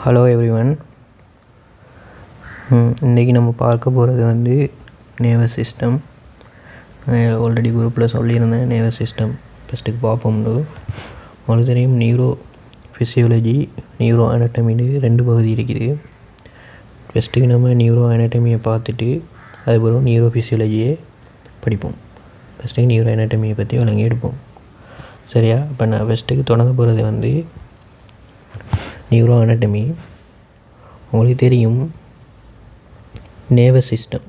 Hello everyone. இன்றைக்கி நம்ம பார்க்க போகிறது வந்து நேவஸ் சிஸ்டம். ஆல்ரெடி குரூப்பில் சொல்லியிருந்தேன். நேவஸ் சிஸ்டம் ஃபஸ்ட்டுக்கு பார்ப்போம்னு. உங்களுக்கு தெரியும், நியூரோ ஃபிசியோலஜி, நியூரோ அனாட்டமின்னு 2 பகுதி இருக்குது. ஃபஸ்ட்டுக்கு நம்ம நியூரோ அனாட்டமியை பார்த்துட்டு அதுக்கப்புறம் நியூரோ ஃபிசியோலஜியை படிப்போம். ஃபஸ்ட்டுக்கு நியூரோ அனாட்டமியை பற்றி விளங்கி எடுப்போம். சரியா? இப்போ நான் ஃபஸ்ட்டுக்கு தொடங்க போகிறது வந்து நியூரோ அனாட்டமி. உங்களுக்கு தெரியும், நேவஸ் சிஸ்டம்.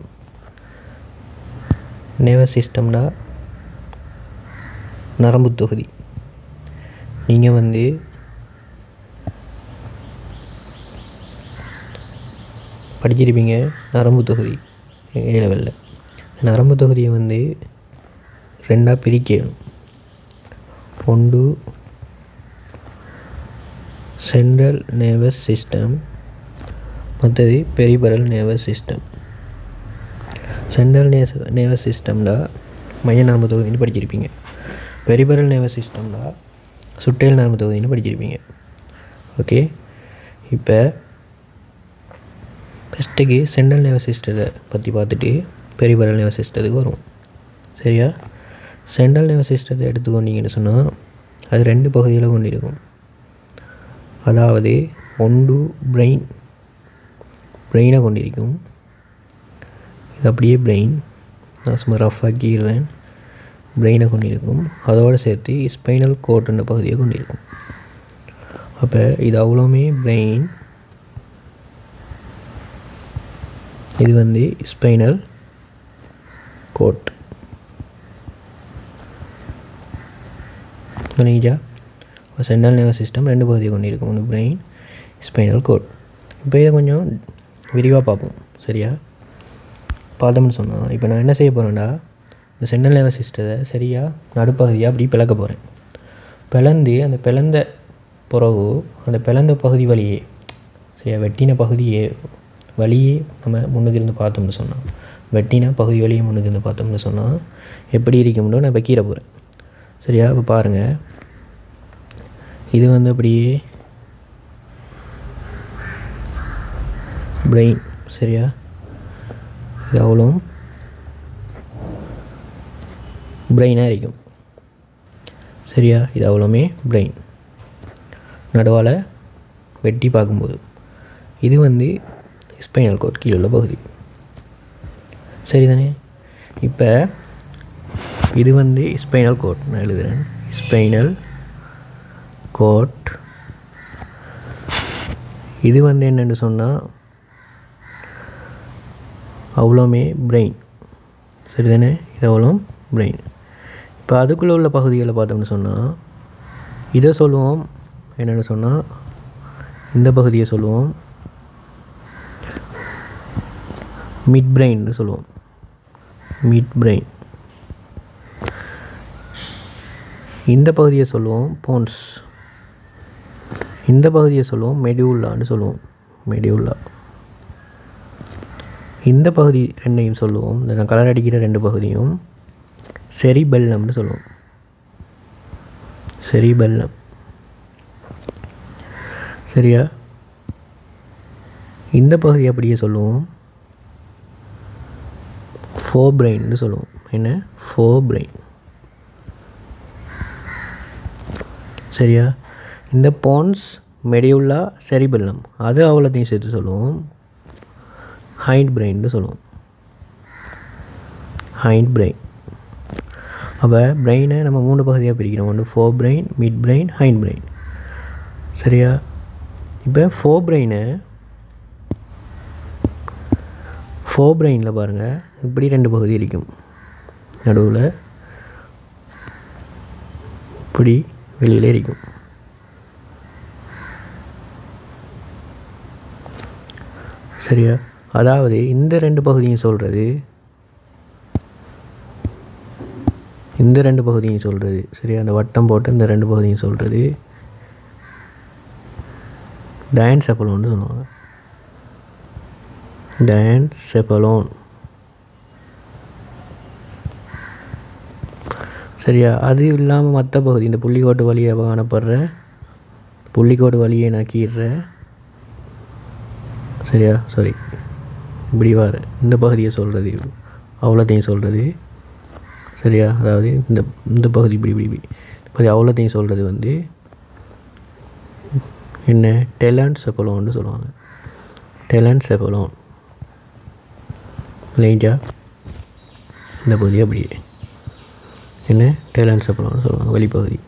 நேவஸ் சிஸ்டம்னா நரம்பு தொகுதி. நீங்கள் வந்து படிச்சிருப்பீங்க நரம்பு தொகுதி A லெவலில். நரம்பு தொகுதியை வந்து 2ஆக பிரிக்கணும். ஒன்று சென்ட்ரல் நேவஸ் சிஸ்டம், மற்றது பெரிபரல் நேவஸ் சிஸ்டம். சென்ட்ரல் நேவஸ் சிஸ்டம்னா மைய நரம்பு தொகுதின்னு படிச்சிருப்பீங்க. பெரிபரல் நேவஸ் சிஸ்டம்னா சுட்டையல் நரம்பு தொகுதின்னு படிச்சிருப்பீங்க. ஓகே, இப்போ ஃபஸ்ட்டுக்கு சென்ட்ரல் நேவஸ் சிஸ்டத்தை பற்றி பார்த்துட்டு பெரிபரல் நேவஸ் சிஸ்டத்துக்கு வரும். சரியா? சென்ட்ரல் நேவஸ் சிஸ்டத்தை எடுத்துக்கொண்டீங்கன்னு சொன்னால் அது 2 பகுதியில் கொண்டிருக்கும். அதாவது ஒன்று பிரெயினை கொண்டிருக்கும். இது அப்படியே பிரெயின், நான் சும்மா ரஃபாக்கிடுறேன். பிரெயினை கொண்டிருக்கும். அதோடு சேர்த்து ஸ்பைனல் கோர்டுன்ற பகுதியை கொண்டிருக்கும். அப்போ இது அவ்வளோமே பிரெயின். இது வந்து ஸ்பைனல் கோட். புரியுதா? சென்ட்ரல் நேவஸ் சிஸ்டம் 2 பகுதியை கொண்டிருக்கும். ஒன்று பிரெயின், ஸ்பைனல் கோட். இப்போ இதை கொஞ்சம் விரிவாக பார்ப்போம். சரியா? பார்த்தோம்னு சொன்னால் இப்போ நான் என்ன செய்ய போகிறேன்டா, இந்த சென்ட்ரல் நேவஸ் சிஸ்டத்தை சரியாக நடுப்பகுதியாக அப்படி பிளக்க போகிறேன். பிளந்து அந்த பிளந்த பிறகு அந்த பிளந்த பகுதி வழியே, சரியா, வெட்டின பகுதியே வழியே நம்ம முன்னுக்கு இருந்து பார்த்தோம்னு சொன்னால், வெட்டின பகுதி வழியே முன்னுக்கு இருந்து பார்த்தோம்னு சொன்னால் எப்படி இருக்கும்னு நான் இப்போ கீழே போகிறேன். சரியா? இப்போ பாருங்கள், இது வந்து அப்படியே பிரெயின். சரியா? இது அவ்வளோ பிரெயினாக இருக்கும். சரியா? இது அவ்வளோமே பிரெயின். நடுவால் வெட்டி பார்க்கும்போது இது வந்து ஸ்பைனல் கோட் கீழே உள்ள பகுதி. சரிதானே? இப்போ இது வந்து ஸ்பைனல் கோட். நான் எழுதுகிறேன், ஸ்பைனல் கோட். இது வந்து என்னென்னு சொன்னால் அவ்வளோமே பிரெயின். சரிதானே? இது அவ்வளோ பிரெயின். இப்போ அதுக்குள்ளே உள்ள பகுதிகளை பார்த்தோம்னு சொன்னால் இதை சொல்லுவோம் என்னென்னு சொன்னால், இந்த பகுதியை சொல்லுவோம் மிட் பிரெயின்னு சொல்லுவோம். Mid brain. இந்த பகுதியை சொல்லுவோம் போன்ஸ். இந்த பகுதியை சொல்லுவோம் மெடியுல்லான்னு சொல்லுவோம். மெடியுல்லா. இந்த பகுதி 2ஐயும் சொல்லுவோம், இந்த நான் கலர் அடிக்கிற 2 பகுதியும் செரிபெல்லம்னு சொல்லுவோம். செரிபெல்லம். சரியா? இந்த பகுதி அப்படியே சொல்லுவோம் ஃபோர்பிரெயின்னு சொல்லுவோம். என்ன? ஃபோர்பிரெயின். சரியா? இந்த போன்ஸ், மெடியுல்லா, செரிபெல்லம் அது அவ்வளோத்தையும் சேர்த்து சொல்லுவோம் ஹைண்ட் பிரெயின்னு சொல்லுவோம். Hind brain. அப்போ பிரெயினை நம்ம 3 பகுதியாக பிரிக்கிறோம். ஒன்று four brain, mid brain, hind brain. சரியா? இப்போ ஃபோர் பிரெயினில் பாருங்கள், இப்படி 2 பகுதி இருக்கும். நடுவில் இப்படி வெளியில் இருக்கும். சரியா? அதாவது இந்த 2 பகுதியும் சொல்கிறது, இந்த 2 பகுதியும் சொல்கிறது. சரியா? அந்த வட்டம் போட்டு இந்த 2 பகுதியும் சொல்கிறது டயன்செபலோன்னு சொல்லுவாங்க. டயன்செபலோன். சரியா? அது இல்லாமல் மற்ற பகுதி, இந்த புள்ளிக்கோட்டு வழியாக காணப்படுற புள்ளிக்கோடு வழியை நக்கீடுற சரியா? சாரி, இப்படி வர இந்த பகுதியை சொல்கிறது, அவ்வளோத்தையும் சொல்கிறது. சரியா? அதாவது இந்த இந்த பகுதி இப்படி இப்படி இப்படி பகுதி அவ்வளோத்தையும் சொல்கிறது வந்து என்ன? டெலன்செஃபலோன்னு சொல்லுவாங்க. டெலன்செஃபலோன் இல்லைங்களா? இந்த பகுதி அப்படியே என்ன? டெலன்செஃபலோன்னு சொல்லுவாங்க, வெளிப்பகுதி.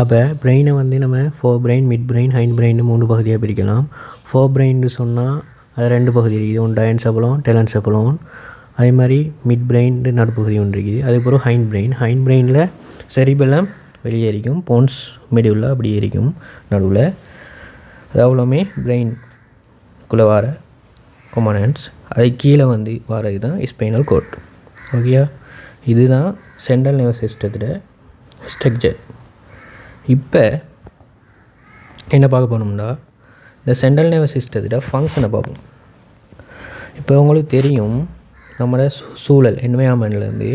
அப்போ பிரெயினை வந்து நம்ம four brain, mid brain, hind brain 3 பகுதியாக பிரிக்கலாம். ஃபோர் பிரெயின்னு சொன்னால் அது 2 பகுதி இருக்குது. ஒன்று டயன்செஃபலோன், டெலன்செஃபலோன். அதே மாதிரி மிட் பிரெயின் நடுப்பகுதி ஒன்று இருக்குது. அதுக்கப்புறம் ஹைண்ட் பிரெயின். ஹைண்ட் பிரெயினில் செரிபெல்லம் வெளியே இருக்கும், போன்ஸ் மெடியுலா அப்படியே இருக்கும் நடுவில். அது அவ்வளோமே பிரெயின்குள்ளே வர கொம்பனன்ட்ஸ். அது கீழே வந்து வரது தான் ஸ்பைனல் கோட். ஓகேயா? இதுதான் சென்ட்ரல் நர்வஸ் சிஸ்டத்தோட ஸ்ட்ரக்சர். இப்போ என்ன பார்க்க போனோம்னா, இந்த சென்ட்ரல் நர்வஸ் சிஸ்டத்தோட ஃபங்க்ஷனை பார்ப்போம். இப்போ உங்களுக்கு தெரியும், நம்மளோட சூழல் என்வைரன்மெண்ட்லேருந்து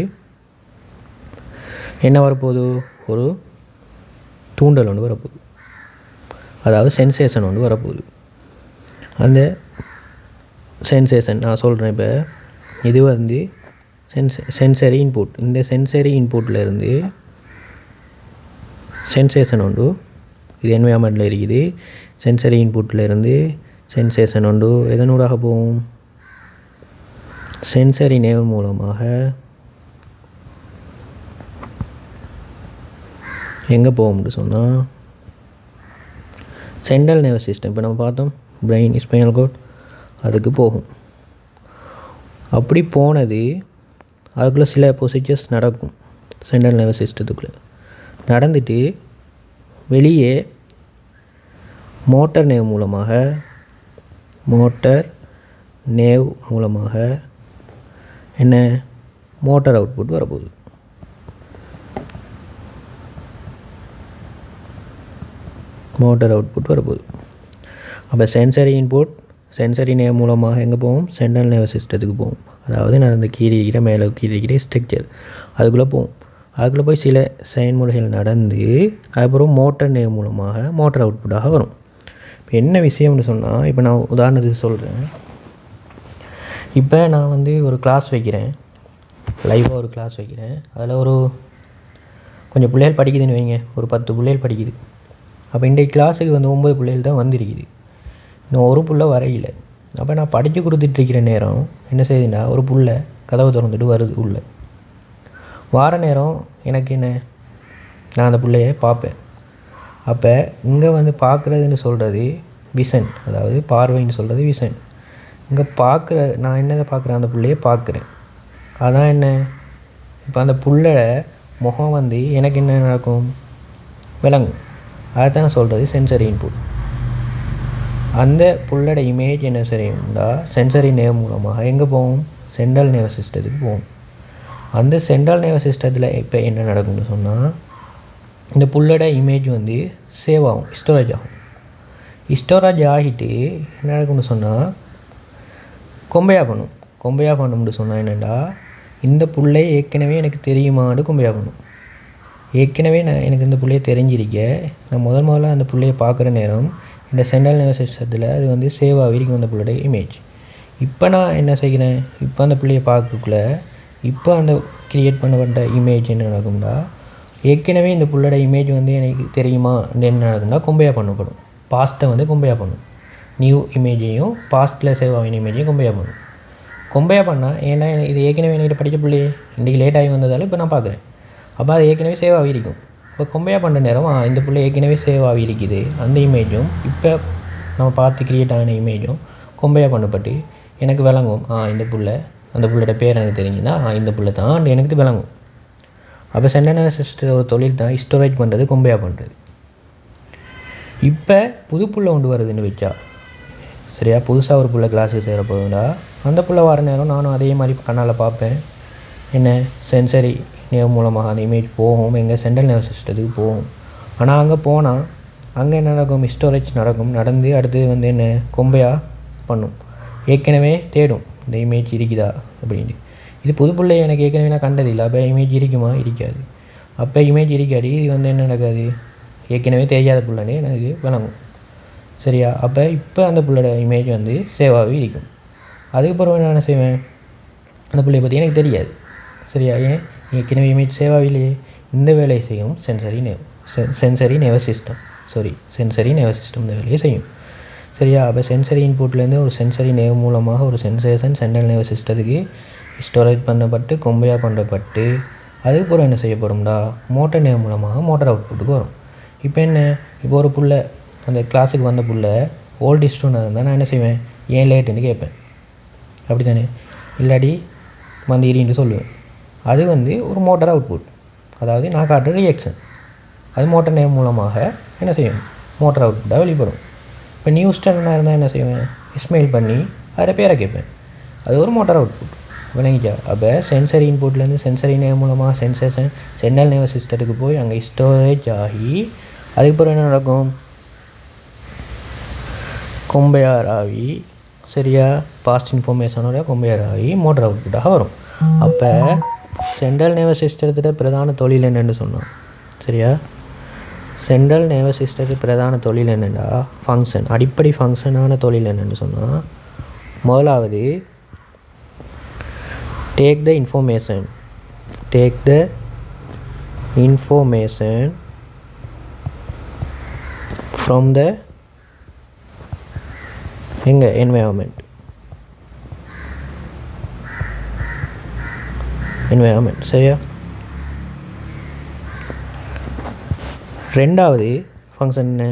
என்ன வரப்போகுது? ஒரு தூண்டல் ஒன்று வரப்போகுது, அதாவது சென்சேஷன் ஒன்று வரப்போகுது. அந்த சென்சேஷன் நான் சொல்கிறேன். இப்போ இது வந்து சென்சரி இன்புட். இந்த சென்சரி இன்புட்டில் இருந்து சென்சேஷன் உண்டு. இது என்வைரன்மெண்ட்டில் இருக்குது. சென்சரி இன்புட்டில் இருந்து சென்சேஷன் உண்டு. எதனூடாக போகும்? சென்சரி நேவ் மூலமாக எங்கே போகும்னு சொன்னால் சென்ட்ரல் நர்வஸ் சிஸ்டம். இப்போ நம்ம பார்த்தோம் பிரெயின், ஸ்பைனல் கோட், அதுக்கு போகும். அப்படி போனது அதுக்குள்ளே சில ப்ரொசீஜர்ஸ் நடக்கும். சென்ட்ரல் நர்வஸ் சிஸ்டத்துக்குள்ளே நடந்துட்டு வெளியே மோட்டர் நேவ் மூலமாக என்ன? மோட்டார் அவுட்புட் வரப்போகுது. அப்போ சென்சரி இன்புட் சென்சரி நேவ் மூலமாக எங்கே போகும்? சென்ட்ரல் நர்வஸ் சிஸ்டத்துக்கு போகும். அதாவது நான் அந்த கீழே மேலே கீழே ஸ்ட்ரக்சர் அதுக்குள்ளே போகும். அதுக்குள்ளே போய் சில செயல்முறைகள் நடந்து அதுக்கப்புறம் மோட்டர் நேவ் மூலமாக மோட்டர் அவுட்புட்டாக வரும். இப்போ என்ன விஷயம்னு சொன்னால், இப்போ நான் உதாரணத்துக்கு சொல்கிறேன். இப்போ நான் வந்து ஒரு கிளாஸ் வைக்கிறேன், லைவாக ஒரு கிளாஸ் வைக்கிறேன். அதில் ஒரு கொஞ்சம் பிள்ளைகள் படிக்குதுன்னு வைங்க, ஒரு 10 பிள்ளைகள் படிக்குது. அப்போ இன்றைக்கு கிளாஸுக்கு வந்து 9 பிள்ளைகள் தான் வந்திருக்குது, இன்னும் ஒரு புள்ள வரையில. அப்போ நான் படித்து கொடுத்துட்ருக்கிற நேரம் என்ன செய்யுதுன்னா, ஒரு புள்ள கதவை திறந்துட்டு வருது உள்ளே. வார நேரம் எனக்கு என்ன, நான் அந்த பிள்ளைய பார்ப்பேன். அப்போ இங்கே வந்து பார்க்குறதுன்னு சொல்கிறது விஷன், அதாவது பார்வைன்னு சொல்கிறது விஷன். இங்கே நான் என்னதை பார்க்குறேன்? அந்த பிள்ளைய பார்க்குறேன். அதான் என்ன, இப்போ அந்த புள்ளை முகம் வந்து எனக்கு என்ன நடக்கும்? விளங்கும். அதுதான் சொல்கிறது சென்சரி இன்புட். அந்த புள்ளோட இமேஜ் என்ன செய்யும்னா சென்சரி நேவ் மூலமாக எங்கே போகும்? சென்ட்ரல் நர்வஸ் சிஸ்டத்துக்கு போகும். அந்த சென்ட்ரல் நர்வஸ் சிஸ்டத்தில் இப்போ என்ன நடக்கும்னு சொன்னால், இந்த புள்ளோட இமேஜ் வந்து சேவ் ஆகும், ஸ்டோரேஜ் ஆகும். ஸ்டோரேஜ் ஆகிட்டு என்ன நடக்கும்னு சொன்னால் கொம்பையாக பண்ணும்னு சொன்னால் என்னென்னா, இந்த புள்ளை ஏற்கனவே எனக்கு தெரியுமான்னு கொம்பையாக பண்ணும். ஏற்கனவே எனக்கு இந்த புள்ளையை தெரிஞ்சிருக்க, நான் முதல்ல அந்த புள்ளையை பார்க்குற நேரம் இந்த சென்ட்ரல் நர்வஸ் சிஸ்டத்தில் அது வந்து சேவ் ஆகிருக்கும் அந்த புள்ளையோட இமேஜ். இப்போ நான் என்ன செய்கிறேன்? இப்போ அந்த பிள்ளையை பார்க்கக்குள்ள இப்போ அந்த க்ரியேட் பண்ணப்பட்ட இமேஜ் என்ன நடக்கும்னா, ஏற்கனவே இந்த புள்ளோட இமேஜ் வந்து எனக்கு தெரியுமா என்ன நடக்கும்னா கொம்பையாக பண்ணப்படும். பாஸ்ட்டை வந்து கொம்பையாக பண்ணும், நியூ இமேஜையும் பாஸ்ட்டில் சேவ் ஆகின இமேஜையும் கொம்பையாக பண்ணும். கொம்பையாக பண்ணால் ஏன்னா இது ஏற்கனவே என்கிட்ட படித்த பிள்ளையே இன்றைக்கி லேட் ஆகி வந்ததால் இப்போ நான் பார்க்குறேன். அப்போ அது ஏற்கனவே சேவ் ஆகியிருக்கும். இப்போ கொம்பையாக பண்ணுற நேரம் இந்த பிள்ளை ஏற்கனவே சேவ் ஆகியிருக்குது, அந்த இமேஜும் இப்போ நம்ம பார்த்து க்ரியேட் ஆகின இமேஜும் கொம்பையாக பண்ணப்பட்டு எனக்கு விளங்கும். இந்த புள்ளை, அந்த புள்ளோட பேர் எனக்கு தெரிஞ்சுன்னா இந்த புள்ளை தான் எனக்கு விளங்கும். அப்போ சென்ட்ரல் நர்வஸ் சிஸ்டத்தோட ஒரு தொழில் தான் ஸ்டோரேஜ் பண்ணுறது, கொம்பையாக பண்ணுறது. இப்போ புது புள்ளை கொண்டு வருதுன்னு வச்சா சரியா, புதுசாக ஒரு புள்ளை கிளாஸுக்கு சேர போகுதுண்டா, அந்த புள்ளை வர நேரம் நானும் அதே மாதிரி கண்ணால் பார்ப்பேன். என்ன சென்சரி நேவ் மூலமாக அந்த இமேஜ் போகும், எங்கள் சென்ட்ரல் நர்வஸ் சிஸ்டத்துக்கு போகும். ஆனால் அங்கே போனால் அங்கே என்ன நடக்கும்? ஸ்டோரேஜ் நடந்து அடுத்து வந்து என்ன கொம்பையாக பண்ணும். ஏற்கனவே தேடும் இந்த இமேஜ் இருக்குதா அப்படின்ட்டு. இது புது பிள்ளை எனக்கு ஏற்கனவே நான் கண்டது இல்லை. அப்போ இமேஜ் இருக்குமா? இருக்காது. அப்போ இமேஜ் இருக்காது. இது வந்து என்ன நடக்காது? ஏற்கனவே தெரியாத பிள்ளைனே எனக்கு விளங்கும். சரியா? அப்போ இப்போ அந்த புள்ளோட இமேஜ் வந்து சேவாகவே இருக்கும். அதுக்கப்புறம் நான் என்ன செய்வேன், அந்த பிள்ளையை பற்றி எனக்கு தெரியாது. சரியா? ஏன் ஏற்கனவே இமேஜ் சேவாகவில்லையே. இந்த வேலையை செய்யும் sensory nervous system. Sensory nervous system இந்த வேலையை செய்யும். சரியா? அப்போ சென்சரி இன்புட்லேருந்து ஒரு சென்சரி நேவ் மூலமாக ஒரு சென்சேஷன் சென்ட்ரல் நர்வஸ் சிஸ்டத்துக்கு ஸ்டோரேஜ் பண்ணப்பட்டு கொம்பையாக பண்ணப்பட்டு அதுக்கப்புறம் என்ன செய்ய போகிறோம்டா, மோட்டர் நேவ் மூலமாக மோட்டர் அவுட்புட்டுக்கு வரும். இப்போ என்ன, இப்போ ஒரு புள்ள அந்த கிளாஸுக்கு வந்த புள்ள ஓல்டு ஸ்டூடெண்ட் இருந்தால் நான் என்ன செய்வேன், ஏன் லேட்டுன்னு கேட்பேன். அப்படி தானே? இல்லாட்டி மந்திரின்னு சொல்லுவேன். அது வந்து ஒரு மோட்டர் அவுட்புட், அதாவது நான் காட்டுற ரியாக்ஷன். அது மோட்டர் நேம் மூலமாக என்ன செய்யும், மோட்டர் அவுட்புட்டாக வெளிப்படும். இப்போ நியூ ஸ்டூடெண்டாக இருந்தால் என்ன செய்வேன், இஸ்மெயில் பண்ணி அதில் பேரை கேட்பேன். அது ஒரு மோட்டர் அவுட்புட். விளங்கிச்சா? அப்போ சென்சரி இன்புட்லேருந்து சென்சரி நேம் மூலமாக சென்சேஷன் சென்ட்ரல் நர்வஸ் சிஸ்டத்துக்கு போய் அங்கே ஸ்டோரேஜ் ஆகி அதுக்கப்புறம் என்ன நடக்கும், கொம்பையார் ஆகி, சரியா, பாஸ்ட் இன்ஃபர்மேஷனோட கொம்பையார் ஆகி மோட்டர் அவுட்புட்டாக வரும். அப்போ சென்ட்ரல் நர்வஸ் சிஸ்டத்தோட பிரதான தொழில் என்னென்னு சொன்னோம். சரியா? சென்ட்ரல் நர்வஸ் சிஸ்டத்துக்கு பிரதான தொழில் என்னென்னா ஃபங்க்ஷன், அடிப்படை ஃபங்க்ஷனான தொழில் என்னென்னு சொன்னால், முதலாவது take the information from the environment. சரியா? ரெண்டாவது ஃபங்க்ஷன் என்ன,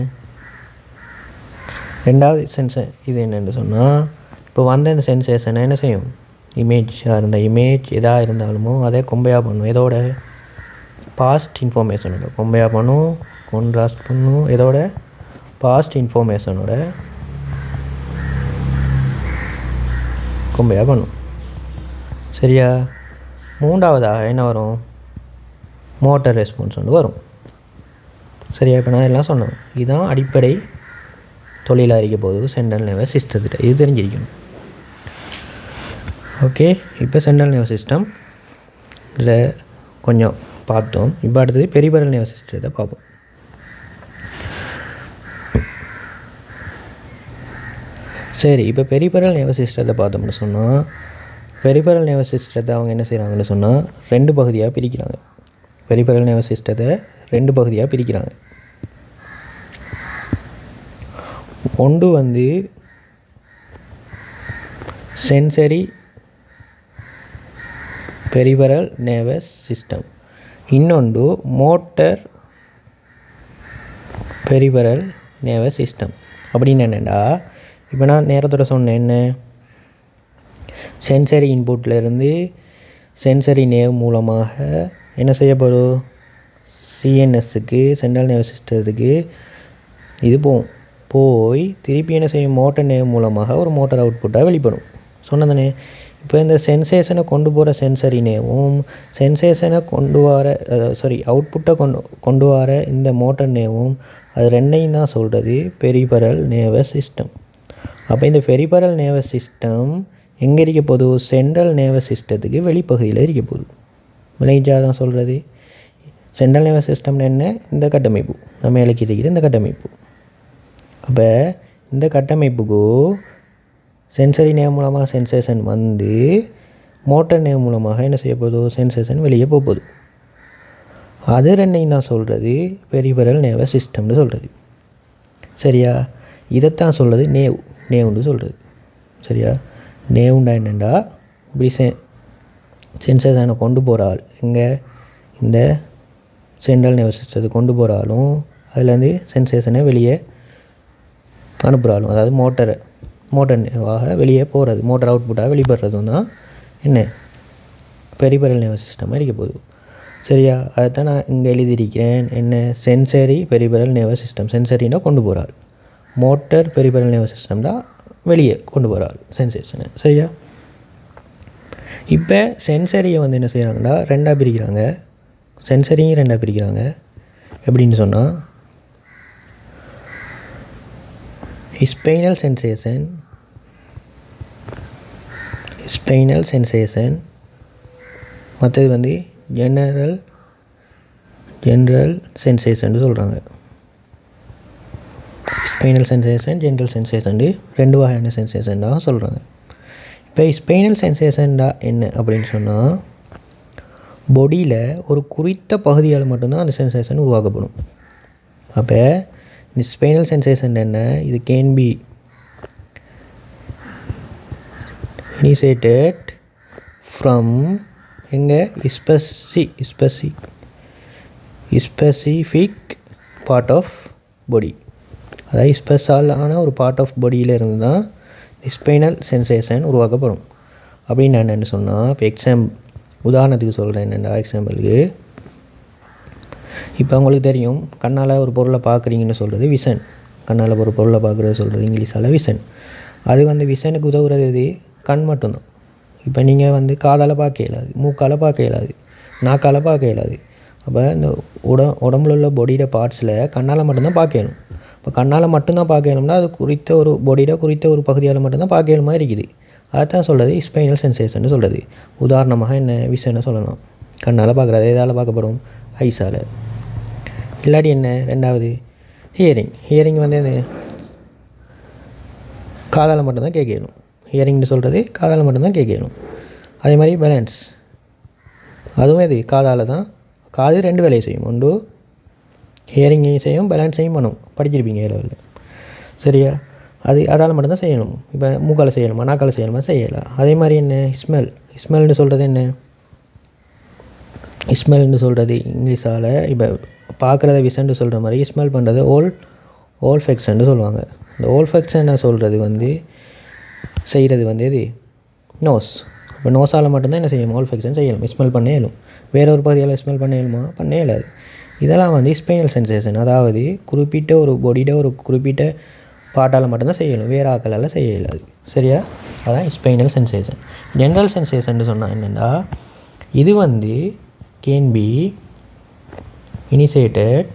ரெண்டாவது சென்சர் இது என்னென்னு சொன்னால், இப்போ வந்த இந்த சென்சேஷனை என்ன செய்யும், இமேஜாக இருந்த இமேஜ் எதாக இருந்தாலுமோ அதை கொம்பையாக பண்ணும். எதோட, பாஸ்ட் இன்ஃபர்மேஷனோட கொம்பையாக பண்ணும், கொன்ட்ராஸ்ட் பண்ணும். எதோட, பாஸ்ட் இன்ஃபர்மேஷனோட கொம்பையாக பண்ணும். சரியா? மூன்றாவதாக என்ன வரும், மோட்டர் ரெஸ்பான்ஸ் ஒன்று வரும். சரியா? இப்போ நான் எல்லாம் சொன்னேன். இதுதான் அடிப்படை தொழிலாக இருக்க போகுது சென்ட்ரல் நர்வஸ் சிஸ்டத்திட்ட. இது தெரிஞ்சிருக்கணும். ஓகே, இப்போ சென்ட்ரல் நர்வஸ் சிஸ்டம் இதில் கொஞ்சம் பார்த்தோம். இப்போ அடுத்தது பெரிபெரல் நர்வஸ் சிஸ்டத்தை பார்ப்போம். சரி, இப்போ பெரிபெரல் நர்வஸ் சிஸ்டத்தை பார்த்தோம்னு சொன்னால், பெரிபெரல் நர்வஸ் சிஸ்டத்தை அவங்க என்ன செய்கிறாங்கன்னு சொன்னால் ரெண்டு பகுதியாக பிரிக்கிறாங்க. பெரிபெரல் நர்வஸ் சிஸ்டத்தை ரெண்டு பகுதியாக பிரிக்கிறாங்க. ஒன்று வந்து சென்சரி பெரிபெரல் நர்வஸ் சிஸ்டம், இன்னொன்று மோட்டர் பெரிபெரல் நர்வஸ் சிஸ்டம். அப்படின்னு என்னென்னா, இப்போ நான் நேரத்தோட சொன்னேன் என்ன, சென்சரி இன்புட்லேருந்து சென்சரி நேவ் மூலமாக என்ன செய்யப்படும், சிஎன்எஸ்ஸுக்கு சென்ட்ரல் நர்வஸ் சிஸ்டத்துக்கு இது போய் திருப்பி என்ன செய்யும், மோட்டர் நேவ் மூலமாக ஒரு மோட்டர் அவுட்புட்டாக வெளிப்படும். சொன்னதானே? இப்போ இந்த சென்சேஷனை கொண்டு போகிற சென்சரி நேவும் சென்சேஷனை அவுட்புட்டை கொண்டு வர இந்த மோட்டர் நேவும் அது ரெண்டையும் தான் சொல்கிறது பெரிபெரல் நர்வஸ் சிஸ்டம். அப்போ இந்த பெரிபெரல் நர்வஸ் சிஸ்டம் எங்கே இருக்க போகுது, சென்ட்ரல் நர்வஸ் சிஸ்டத்துக்கு வெளிப்பகுதியில் இருக்க போகுது. விளைஞ்சா தான் சொல்கிறது. சென்ட்ரல் நர்வஸ் சிஸ்டம்னு என்ன, இந்த கட்டமைப்பு நம்ம இலக்கி இருக்கிற இந்த கட்டமைப்பு. அப்போ இந்த கட்டமைப்புக்கு சென்சரி நேவ் மூலமாக சென்சேஷன் வந்து மோட்டர் நேவ் மூலமாக என்ன செய்ய போகுது, சென்சேஷன் வெளியே போகுது. அது ரெண்டையும் தான் சொல்கிறது பெரிபெரல் நர்வஸ் சிஸ்டம்னு சொல்கிறது. சரியா? இதைத்தான் சொல்கிறது நேவுன்னு சொல்கிறது. சரியா? நேவுண்டா என்னென்னா, இப்படி சென்சேஷனை கொண்டு போகிற ஆள் இங்கே இந்த சென்ட்ரல் நர்வஸ் சிஸ்டத்தை கொண்டு போகிறாலும் அதுலேருந்து சென்சேஷனை வெளியே அனுப்புகிறாலும், அதாவது மோட்டர் நேவாக வெளியே போகிறது, மோட்டர் அவுட்புட்டாக வெளிப்படுறதும் தான் என்ன பெரிபெரல் நர்வஸ் சிஸ்டமாக இருக்க போகுது. சரியா? அதை தான் நான் இங்கே எழுதியிருக்கிறேன். என்ன, சென்சரி பெரிபெரல் நர்வஸ் சிஸ்டம். சென்சரினா கொண்டு போகிறாள், மோட்டர் பெரிபெரல் நர்வஸ் சிஸ்டம் தான் வெளியே கொண்டு போகிறாள் சென்சேஷனை. சரியா? இப்போ சென்சரியை வந்து என்ன செய்கிறாங்கன்னா ரெண்டாக பிரிக்கிறாங்க. சென்சரியும் ரெண்டாக பிரிக்கிறாங்க. எப்படின்னு சொன்னால், ஸ்பைனல் சென்சேஷன் மற்றது வந்து ஜென்ரல் சென்சேஷன் சொல்கிறாங்க. ஸ்பைனல் சென்சேஷன் ஜென்ரல் சென்சேஷன் ரெண்டு வகையான சென்சேஷன் தான் சொல்கிறாங்க. இப்போ ஸ்பைனல் சென்சேஷன்டா என்ன அப்படின்னு சொன்னால், பாடியில் ஒரு குறித்த பகுதியால் மட்டும்தான் அந்த சென்சேஷன் உருவாக்கப்படும். அப்போ இந்த ஸ்பைனல் சென்சேஷன் என்ன, இது கேன் பி இனிஷியேட்டட் ஃப்ரம் எங்கே ஸ்பெசிஃபிக் பார்ட் ஆஃப் பாடி, அதாவது ஸ்பெஷலான ஒரு பார்ட் ஆஃப் பாடியில் இருந்து தான் ஸ்பைனல் சென்சேஷன் உருவாக்கப்படும். அப்படின்னு நான் என்ன சொன்னால், இப்போ உதாரணத்துக்கு சொல்கிறேன். என்னென்னா எக்ஸாம்பிளுக்கு, இப்போ உங்களுக்கு தெரியும் கண்ணால் ஒரு பொருளை பார்க்குறீங்கன்னு சொல்கிறது விஷன். கண்ணால் ஒரு பொருளை பார்க்குறது சொல்கிறது இங்கிலீஷால் விஷன். அது விஷனுக்கு உதவுறது எது, கண் மட்டும்தான். இப்போ நீங்கள் காதால் பார்க்க இயலாது, மூக்கால் பார்க்க இயலாது, நாக்கால் பார்க்க இயலாது. அப்போ இந்த உடம்புல உள்ள பாடியோட பார்ட்ஸில் கண்ணால் மட்டும்தான் பார்க்கணும். இப்போ கண்ணால் மட்டும்தான் பார்க்கணும்னா அது குறித்த ஒரு பாடியோட குறித்த ஒரு பகுதியால் மட்டும்தான் பார்க்கணுமா இருக்குது. அதுதான் சொல்கிறது ஸ்பைனல் சென்சேஷன் சொல்கிறது. உதாரணமாக என்ன விஷயம்னு சொல்லலாம். கண்ணால் பார்க்குறது எதால் பார்க்கப்படும், ஐஸால். இல்லாட்டி என்ன ரெண்டாவது ஹியரிங். ஹியரிங் என்ன காதால் மட்டும்தான் கேட்கணும். ஹியரிங்னு சொல்கிறது காதால் மட்டும்தான் கேட்கணும். அதே மாதிரி பேலன்ஸ், அதுவும் எது காதால் தான். காது ரெண்டு வேலையை செய்யும், ஒன்று ஹியரிங்கையும் செய்யும், பேலன்ஸையும் பண்ணும். படிச்சிருப்பீங்க லெவலில், சரியா? அதால் மட்டும்தான் செய்யணும். இப்போ மூக்கால் செய்யணுமா நாக்கால் செய்யணுமா செய்யலாம். அதே மாதிரி என்ன ஸ்மெல்னு சொல்கிறது என்ன, ஸ்மெல்னு சொல்கிறது இங்கிலீஷால் இப்போ பார்க்குறத விஷன்னு சொல்கிற மாதிரி ஸ்மெல் பண்ணுறது ஓல்ஃபெக்ஷன்னு சொல்லுவாங்க. இந்த ஓல்ஃபெக்ஷனை சொல்கிறது செய்கிறது எது நோஸ். இப்போ நோஸால் மட்டும்தான் என்ன செய்யும், ஓல்ஃபெக்ஷன் செய்யணும், ஸ்மெல் பண்ண இயலும். வேற ஒரு பகுதியால் ஸ்மெல் பண்ண இயலுமா, பண்ண இயலாது. இதெல்லாம் ஸ்பைனல் சென்சேஷன், அதாவது குறிப்பிட்ட ஒரு பாடியோட ஒரு குறிப்பிட்ட பாட்டால் மட்டும்தான் செய்யணும், வேறு ஆக்களால் செய்ய இயலாது, சரியா? அதான் ஸ்பைனல் சென்சேஷன். ஜென்ரல் சென்சேஷன் சொன்னால் என்னென்னா, இது can be initiated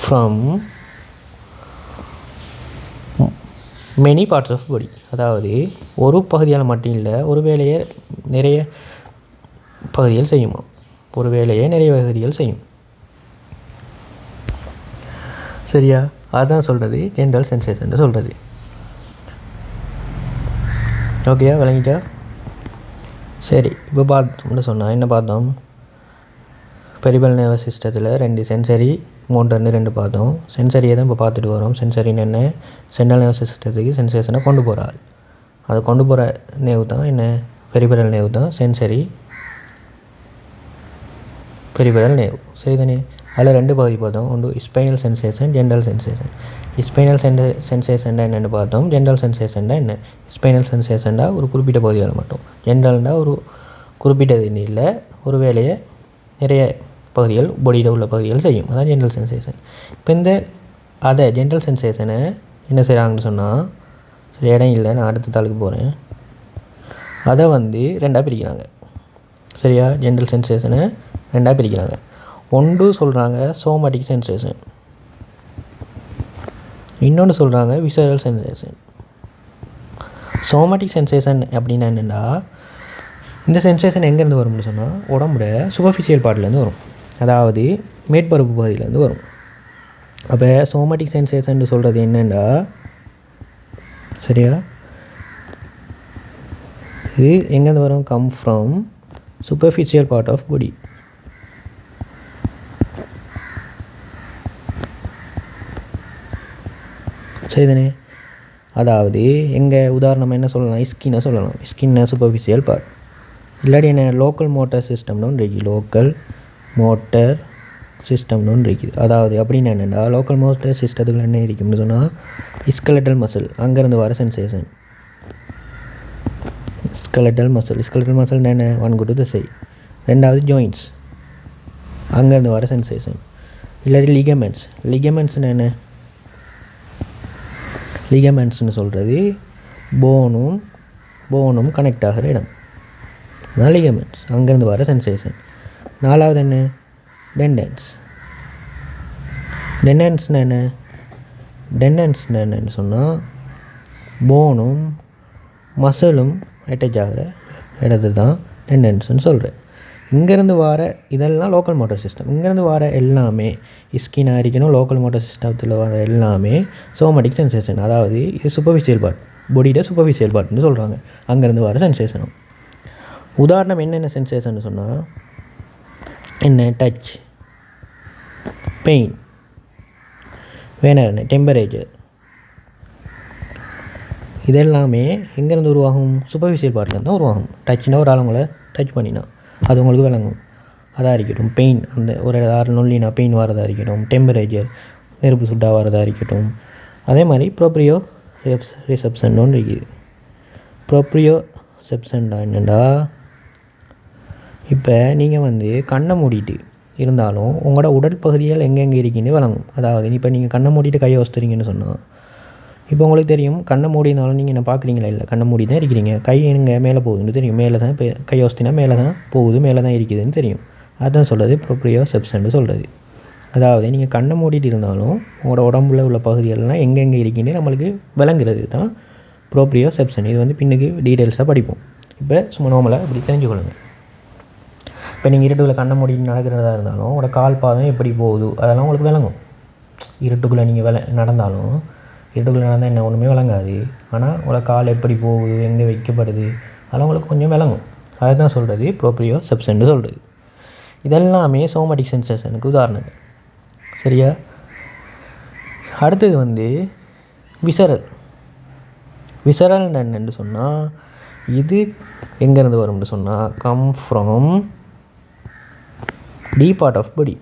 from many parts of body, அதாவது ஒரு பகுதியால் மட்டும் இல்லை, ஒரு வேலையை நிறைய பகுதிகள் செய்யுமா, ஒரு வேலையை நிறைய பகுதிகள் செய்யும், சரியா? அதுதான் சொல்கிறது ஜென்ரல் சென்சேஷன் சொல்கிறது. ஓகேயா, விளங்கிட்டா? சரி, இப்போ பார்த்தோம்னு சொன்னால் என்ன பார்த்தோம், பெரிபல் நர்வஸ் சிஸ்டத்தில் 2 சென்சரி மோட்டர்னு 2 பார்த்தோம். சென்சரியை தான் இப்போ பார்த்துட்டு வரோம். சென்சரின்னு என்ன, சென்ட்ரல் நர்வஸ் சிஸ்டத்துக்கு சென்சேஷனை கொண்டு போகிறாள். அதை கொண்டு போகிற நேவு தான் என்ன, பெரிபரல் நேவு தான் சென்சரி பெரிபரல் நேவு, சரிதானே? அதில் 2 பகுதி பார்த்தோம். ஒன்று spinal sensation, general sensation. Spinal சென்சேஷன்டா என்னென்னு பார்த்தோம், ஜென்ரல் சென்சேஷன்டா என்ன. ஸ்பைனல் சென்சேஷன்டா ஒரு குறிப்பிட்ட பகுதியால் மட்டும், ஜென்ரல்டா ஒரு குறிப்பிட்டது இல்லை, ஒரு வேலையை நிறைய பகுதிகள் பாடியில் உள்ள பகுதிகள் செய்யும், அதான் ஜென்ரல் சென்சேஷன். இப்போ அதை ஜென்ரல் சென்சேஷனை என்ன செய்கிறாங்கன்னு சொன்னால், சரி இடம் இல்லை, நான் அடுத்த தாளுக்கு போகிறேன். அதை 2ஆக பிரிக்கிறாங்க, சரியா? ஜென்ரல் சென்சேஷனை 2ஆக பிரிக்கிறாங்க. ஒன்று சொல்கிறாங்க சோமேட்டிக் சென்சேஷன், இன்னொன்று சொல்கிறாங்க விசரல் சென்சேஷன். சோமேட்டிக் சென்சேஷன் அப்படின்னா என்னென்னா, இந்த சென்சேஷன் எங்கேருந்து வரும்னு சொன்னால், உடம்புல சூப்பர்ஃபிஷியல் பார்ட்லேருந்து வரும், அதாவது மேற்பரப்பு பகுதியிலேருந்து வரும். அப்போ சோமேட்டிக் சென்சேஷன் சொல்கிறது என்னென்னா, சரியா, இது எங்கேருந்து வரும், come from superficial part of body. சரிதானே? அதாவது எங்கள் உதாரணம் என்ன சொல்லலாம், ஸ்கின்னை சொல்லலாம். ஸ்கின்னை சூப்பர்ஃபிஷியல் பார்ட். இல்லாட்டி என்ன, லோக்கல் மோட்டார் சிஸ்டம்னு ஒன்று இருக்குது, லோக்கல் மோட்டர் சிஸ்டம்னு ஒன்று இருக்குது. அதாவது அப்படின்னு என்னென்னா, லோக்கல் மோட்டர் சிஸ்டத்துக்குள்ள என்ன இருக்கும்னு சொன்னால், ஸ்கெலட்டல் மசில், அங்கேருந்து வர சென்சேஷன். ஸ்கெலட்டல் மசில் என்ன, வன்கூட்டு தசை. ரெண்டாவது ஜாயின்ட்ஸ், அங்கேருந்து வர சென்சேஷன். இல்லாட்டி லிகமெண்ட்ஸ்னு என்ன, லிகமெண்ட்ஸ்னு சொல்கிறது போனும் கனெக்ட் ஆகிற இடம், அதான் லிகமெண்ட்ஸ், அங்கேருந்து வர சென்சேஷன். நாலாவது என்ன, டெண்டன்ஸ்னு என்னன்னு சொன்னால், போனும் மசிலும் அட்டாச் ஆகிற இடத்து தான் டெண்டன்ஸ்னு சொல்கிறேன். இங்கேருந்து வர இதெல்லாம் லோக்கல் மோட்டார் சிஸ்டம். இங்கேருந்து வர எல்லாமே ஸ்கின்னாக இருக்கணும். லோக்கல் மோட்டார் சிஸ்டத்தில் வர எல்லாமே சோமேட்டிக் சென்சேஷன். அதாவது இது சூப்பர்ஃபிஷியல் பார்ட், பாடியோட சூப்பர்ஃபிஷியல் பார்ட்னு சொல்கிறாங்க. அங்கேருந்து வர சென்சேஷனும். உதாரணம் என்னென்ன சென்சேஷன் சொன்னால் என்ன, டச், பெயின், வேணா என்ன, டெம்பரேச்சர், இதெல்லாமே எங்கேருந்து உருவாகும்? சூப்பர்ஃபிஷியல் பார்ட்லேருந்து தான் உருவாகும். டச்னா ஒரு ஆள் உங்களை டச் பண்ணினா அது உங்களுக்கு விளங்கும். அதாக இருக்கட்டும். பெயின், அந்த ஒரு ஆறு நொல்லினா பெயின் வரதாக இருக்கட்டும். டெம்பரேச்சர், நெருப்பு சுட்டாக வரதாக இருக்கட்டும். அதே மாதிரி ப்ரோப்ரியோ ரிசப்ஷன் ஒன்று இருக்குது. ப்ரோப்ரியோ ரிசப்ஷன்டா என்னென்னா, இப்போ நீங்கள் வந்து கண்ணை மூடிட்டு இருந்தாலும் உங்களோட உடல் பகுதிகள் எங்கெங்கே இருக்குன்னு விளங்கும். அதாவது இப்போ நீங்கள் கண்ணை மூடிட்டு கையை வச்சுறீங்கன்னு சொன்னால், இப்போ உங்களுக்கு தெரியும் கண்ணை மூடினாலும் நீங்கள் என்ன பார்க்குறீங்களா? இல்லை, கண்ணை மூடி தான் இருக்கிறீங்க. கை எங்கே மேலே போகுதுன்னு தெரியும். மேலே தான் இப்போ கை வச்சுனா மேலே தான் போகுது, மேலே தான் இருக்குதுன்னு தெரியும். அதுதான் சொல்கிறது ப்ரோப்ரியோ செப்ஷன் சொல்கிறது. அதாவது நீங்கள் கண்ணை மூடிட்டு இருந்தாலும் உங்களோட உடம்புல உள்ள பகுதிகள்லாம் எங்கெங்கே இருக்குன்னு நம்மளுக்கு விளங்குறது தான் ப்ரோப்ரியோ செப்ஷன். இது வந்து பின்னுக்கு டீட்டெயில்ஸாக படிப்போம். இப்போ சும்மா நார்மலாக இப்படி தெரிஞ்சுக்கொள்ளுங்க. இப்போ நீங்கள் இருட்டுக்குள்ளே கண்ணை மூடிட்டு நடக்கிறதா இருந்தாலும் உங்களோட கால் பாதம் எப்படி போகுது அதெல்லாம் உங்களுக்கு விளங்கும். இருட்டுக்குள்ளே நீங்கள் நடந்தாலும் இருட்டுக்குள்ளே நடந்தால் என்ன ஒன்றுமே விளங்காது. ஆனால் உங்களோட கால் எப்படி போகுது, எங்கே வைக்கப்படுது, அதெல்லாம் உங்களுக்கு கொஞ்சம் விளங்கும். அதை தான் சொல்கிறது ப்ரோப்ரியோ செப்ஷன் சொல்கிறது. இதெல்லாமே சோமேட்டிக் சென்சேஷனுக்கு உதாரணங்கள். சரியா? அடுத்தது வந்து விசரல். விசரல் என்னென்னு சொன்னால், இது எங்கேருந்து வரும்னு சொன்னால், come from deep part of body.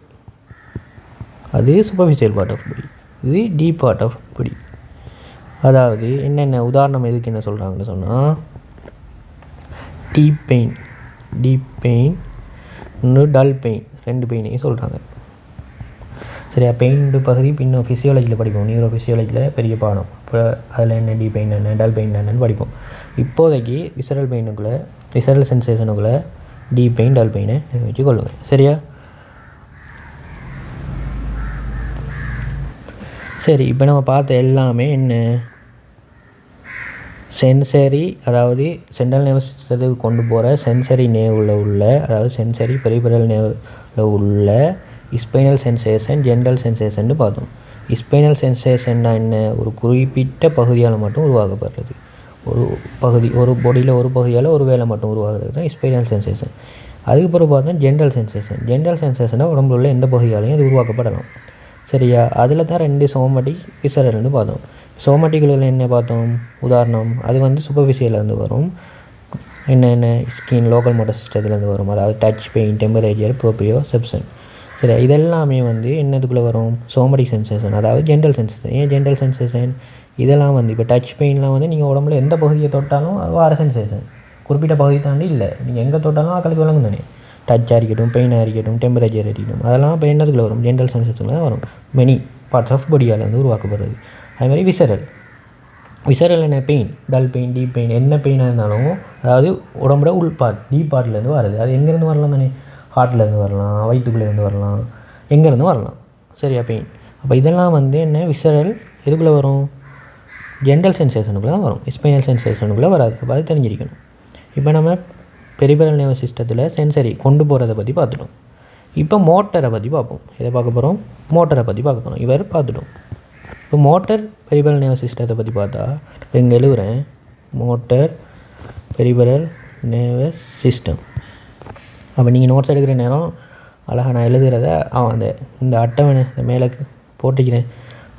அது சூப்பர்ஃபிஷியல் பார்ட் ஆஃப் பாடி, இது டீப் பார்ட் ஆஃப் பாடி. அதாவது என்னென்ன உதாரணம் எதுக்கு என்ன சொல்கிறாங்கன்னு சொன்னால், டீப் பெயின், இன்னும் டல் பெயின், ரெண்டு பெயினையும் சொல்கிறாங்க. சரியா? பெயின்டு பகுதி பின்னும் ஃபிசியாலஜியில் படிப்போம். நியூரோ ஃபிசியாலஜியில் பெரிய பாடம். இப்போ அதில் என்ன டீப் பெயின் என்ன, டல் பெயின் என்னன்னு படிப்போம். இப்போதைக்கு விசரல் சென்சேஷனுக்குள்ளே டீப் பெயின், டல் பெயினை வச்சுக்கொள்ளுங்க. சரியா? சரி, இப்போ நம்ம பார்த்த எல்லாமே என்ன, சென்சரி, அதாவது சென்ட்ரல் நர்வஸ் சிஸ்டத்துக்கு கொண்டு போகிற சென்சரி நேவில் உள்ள, அதாவது சென்சரி பெரிபெரல் நேவில் உள்ள ஸ்பைனல் சென்சேஷன், ஜென்ரல் சென்சேஷன் பார்த்தோம். ஸ்பைனல் சென்சேஷன்னா என்ன, ஒரு குறிப்பிட்ட பகுதியால் மட்டும் உருவாக்கப்படுறது. ஒரு பகுதி, ஒரு பாடியில் ஒரு பகுதியால் ஒரு வேலை மட்டும் உருவாகிறது தான் ஸ்பைனல் சென்சேஷன். அதுக்கப்புறம் பார்த்தோம் ஜென்ரல் சென்சேஷன். ஜென்ரல் சென்சேஷனாக உடம்புல உள்ள எந்த பகுதியாலையும் அது உருவாக்கப்படலாம். சரியா? அதில் தான் ரெண்டு சோமேட்டிக், விசரல்னு பார்த்தோம். சோமேட்டிக்கில் என்ன பார்த்தோம் உதாரணம், அது வந்து சூப்பர்ஃபிஷியலேருந்து வரும். என்னென்ன ஸ்கின், லோக்கல் மோட்டார் சிஸ்டத்துலேருந்து வரும். அதாவது டச், பெயின், டெம்பரேச்சர், ப்ரோப்ரியோ செப்ஷன். சரியா? இதெல்லாமே வந்து என்னதுக்குள்ளே வரும், சோமேட்டிக் சென்சேஷன், அதாவது ஜென்ரல் சென்சேஷன். ஏன் ஜென்ரல் சென்சேஷன்? இதெல்லாம் வந்து இப்போ டச் பெயின்லாம் வந்து நீங்கள் உடம்புல எந்த பகுதியை தொட்டாலும் அது வர சென்சேஷன். குறிப்பிட்ட பகுதி தாண்டி இல்லை, நீங்கள் எங்கே தொட்டாலும் ஆக்களுக்கு விளங்கும் தானே. டச்சாக இருக்கட்டும், பெயினாக இருக்கட்டும், டெம்பரேச்சர் இருக்கட்டும், அதெல்லாம் இப்போ என்னதுக்குள்ளே வரும், ஜென்ரல் சென்சேஷனில் தான் வரும். மெனி பார்ட்ஸ் ஆஃப் பாடியால் வந்து உருவாக்கப்படுறது. அது மாதிரி விசரல் என்ன, pain, dull pain, deep pain, என்ன பெயினாக இருந்தாலும் அதாவது உடம்புல உள் பார்ட், டீப் பார்ட்லேருந்து வருது. அது எங்கேருந்து வரலாம் தானே, ஹார்ட்லேருந்து வரலாம், வயிற்றுக்குள்ளேருந்து வரலாம், எங்கேருந்து வரலாம். சரியா? பெயின். அப்போ இதெல்லாம் வந்து என்ன, விசரல் எதுக்குள்ளே வரும், ஜென்ரல் சென்சேஷனுக்குள்ளே தான் வரும், ஸ்பைனல் சென்சேஷனுக்குள்ளே வராது. அப்போ அது தெரிஞ்சிருக்கணும். இப்போ நம்ம பெரிபெரல் நர்வஸ் சிஸ்டத்தில் சென்சரி கொண்டு போகிறத பற்றி பார்த்துட்டோம். இப்போ மோட்டரை பற்றி பார்ப்போம். இதை பார்க்க போகிறோம், மோட்டரை பற்றி பார்க்க போகிறோம். இவர் பார்த்துட்டோம். இப்போ மோட்டர் பெரிபெரல் நர்வஸ் சிஸ்டத்தை பற்றி பார்த்தா, இப்போ இங்கே எழுதுகிறேன், மோட்டர் பெரிபெரல் நர்வஸ் சிஸ்டம். அப்போ நீங்கள் நோட்ஸ் எடுக்கிற நேரம் அழகாக நான் எழுதுகிறத இந்த அட்டவணை இந்த மேலே போட்டிக்கிறேன்,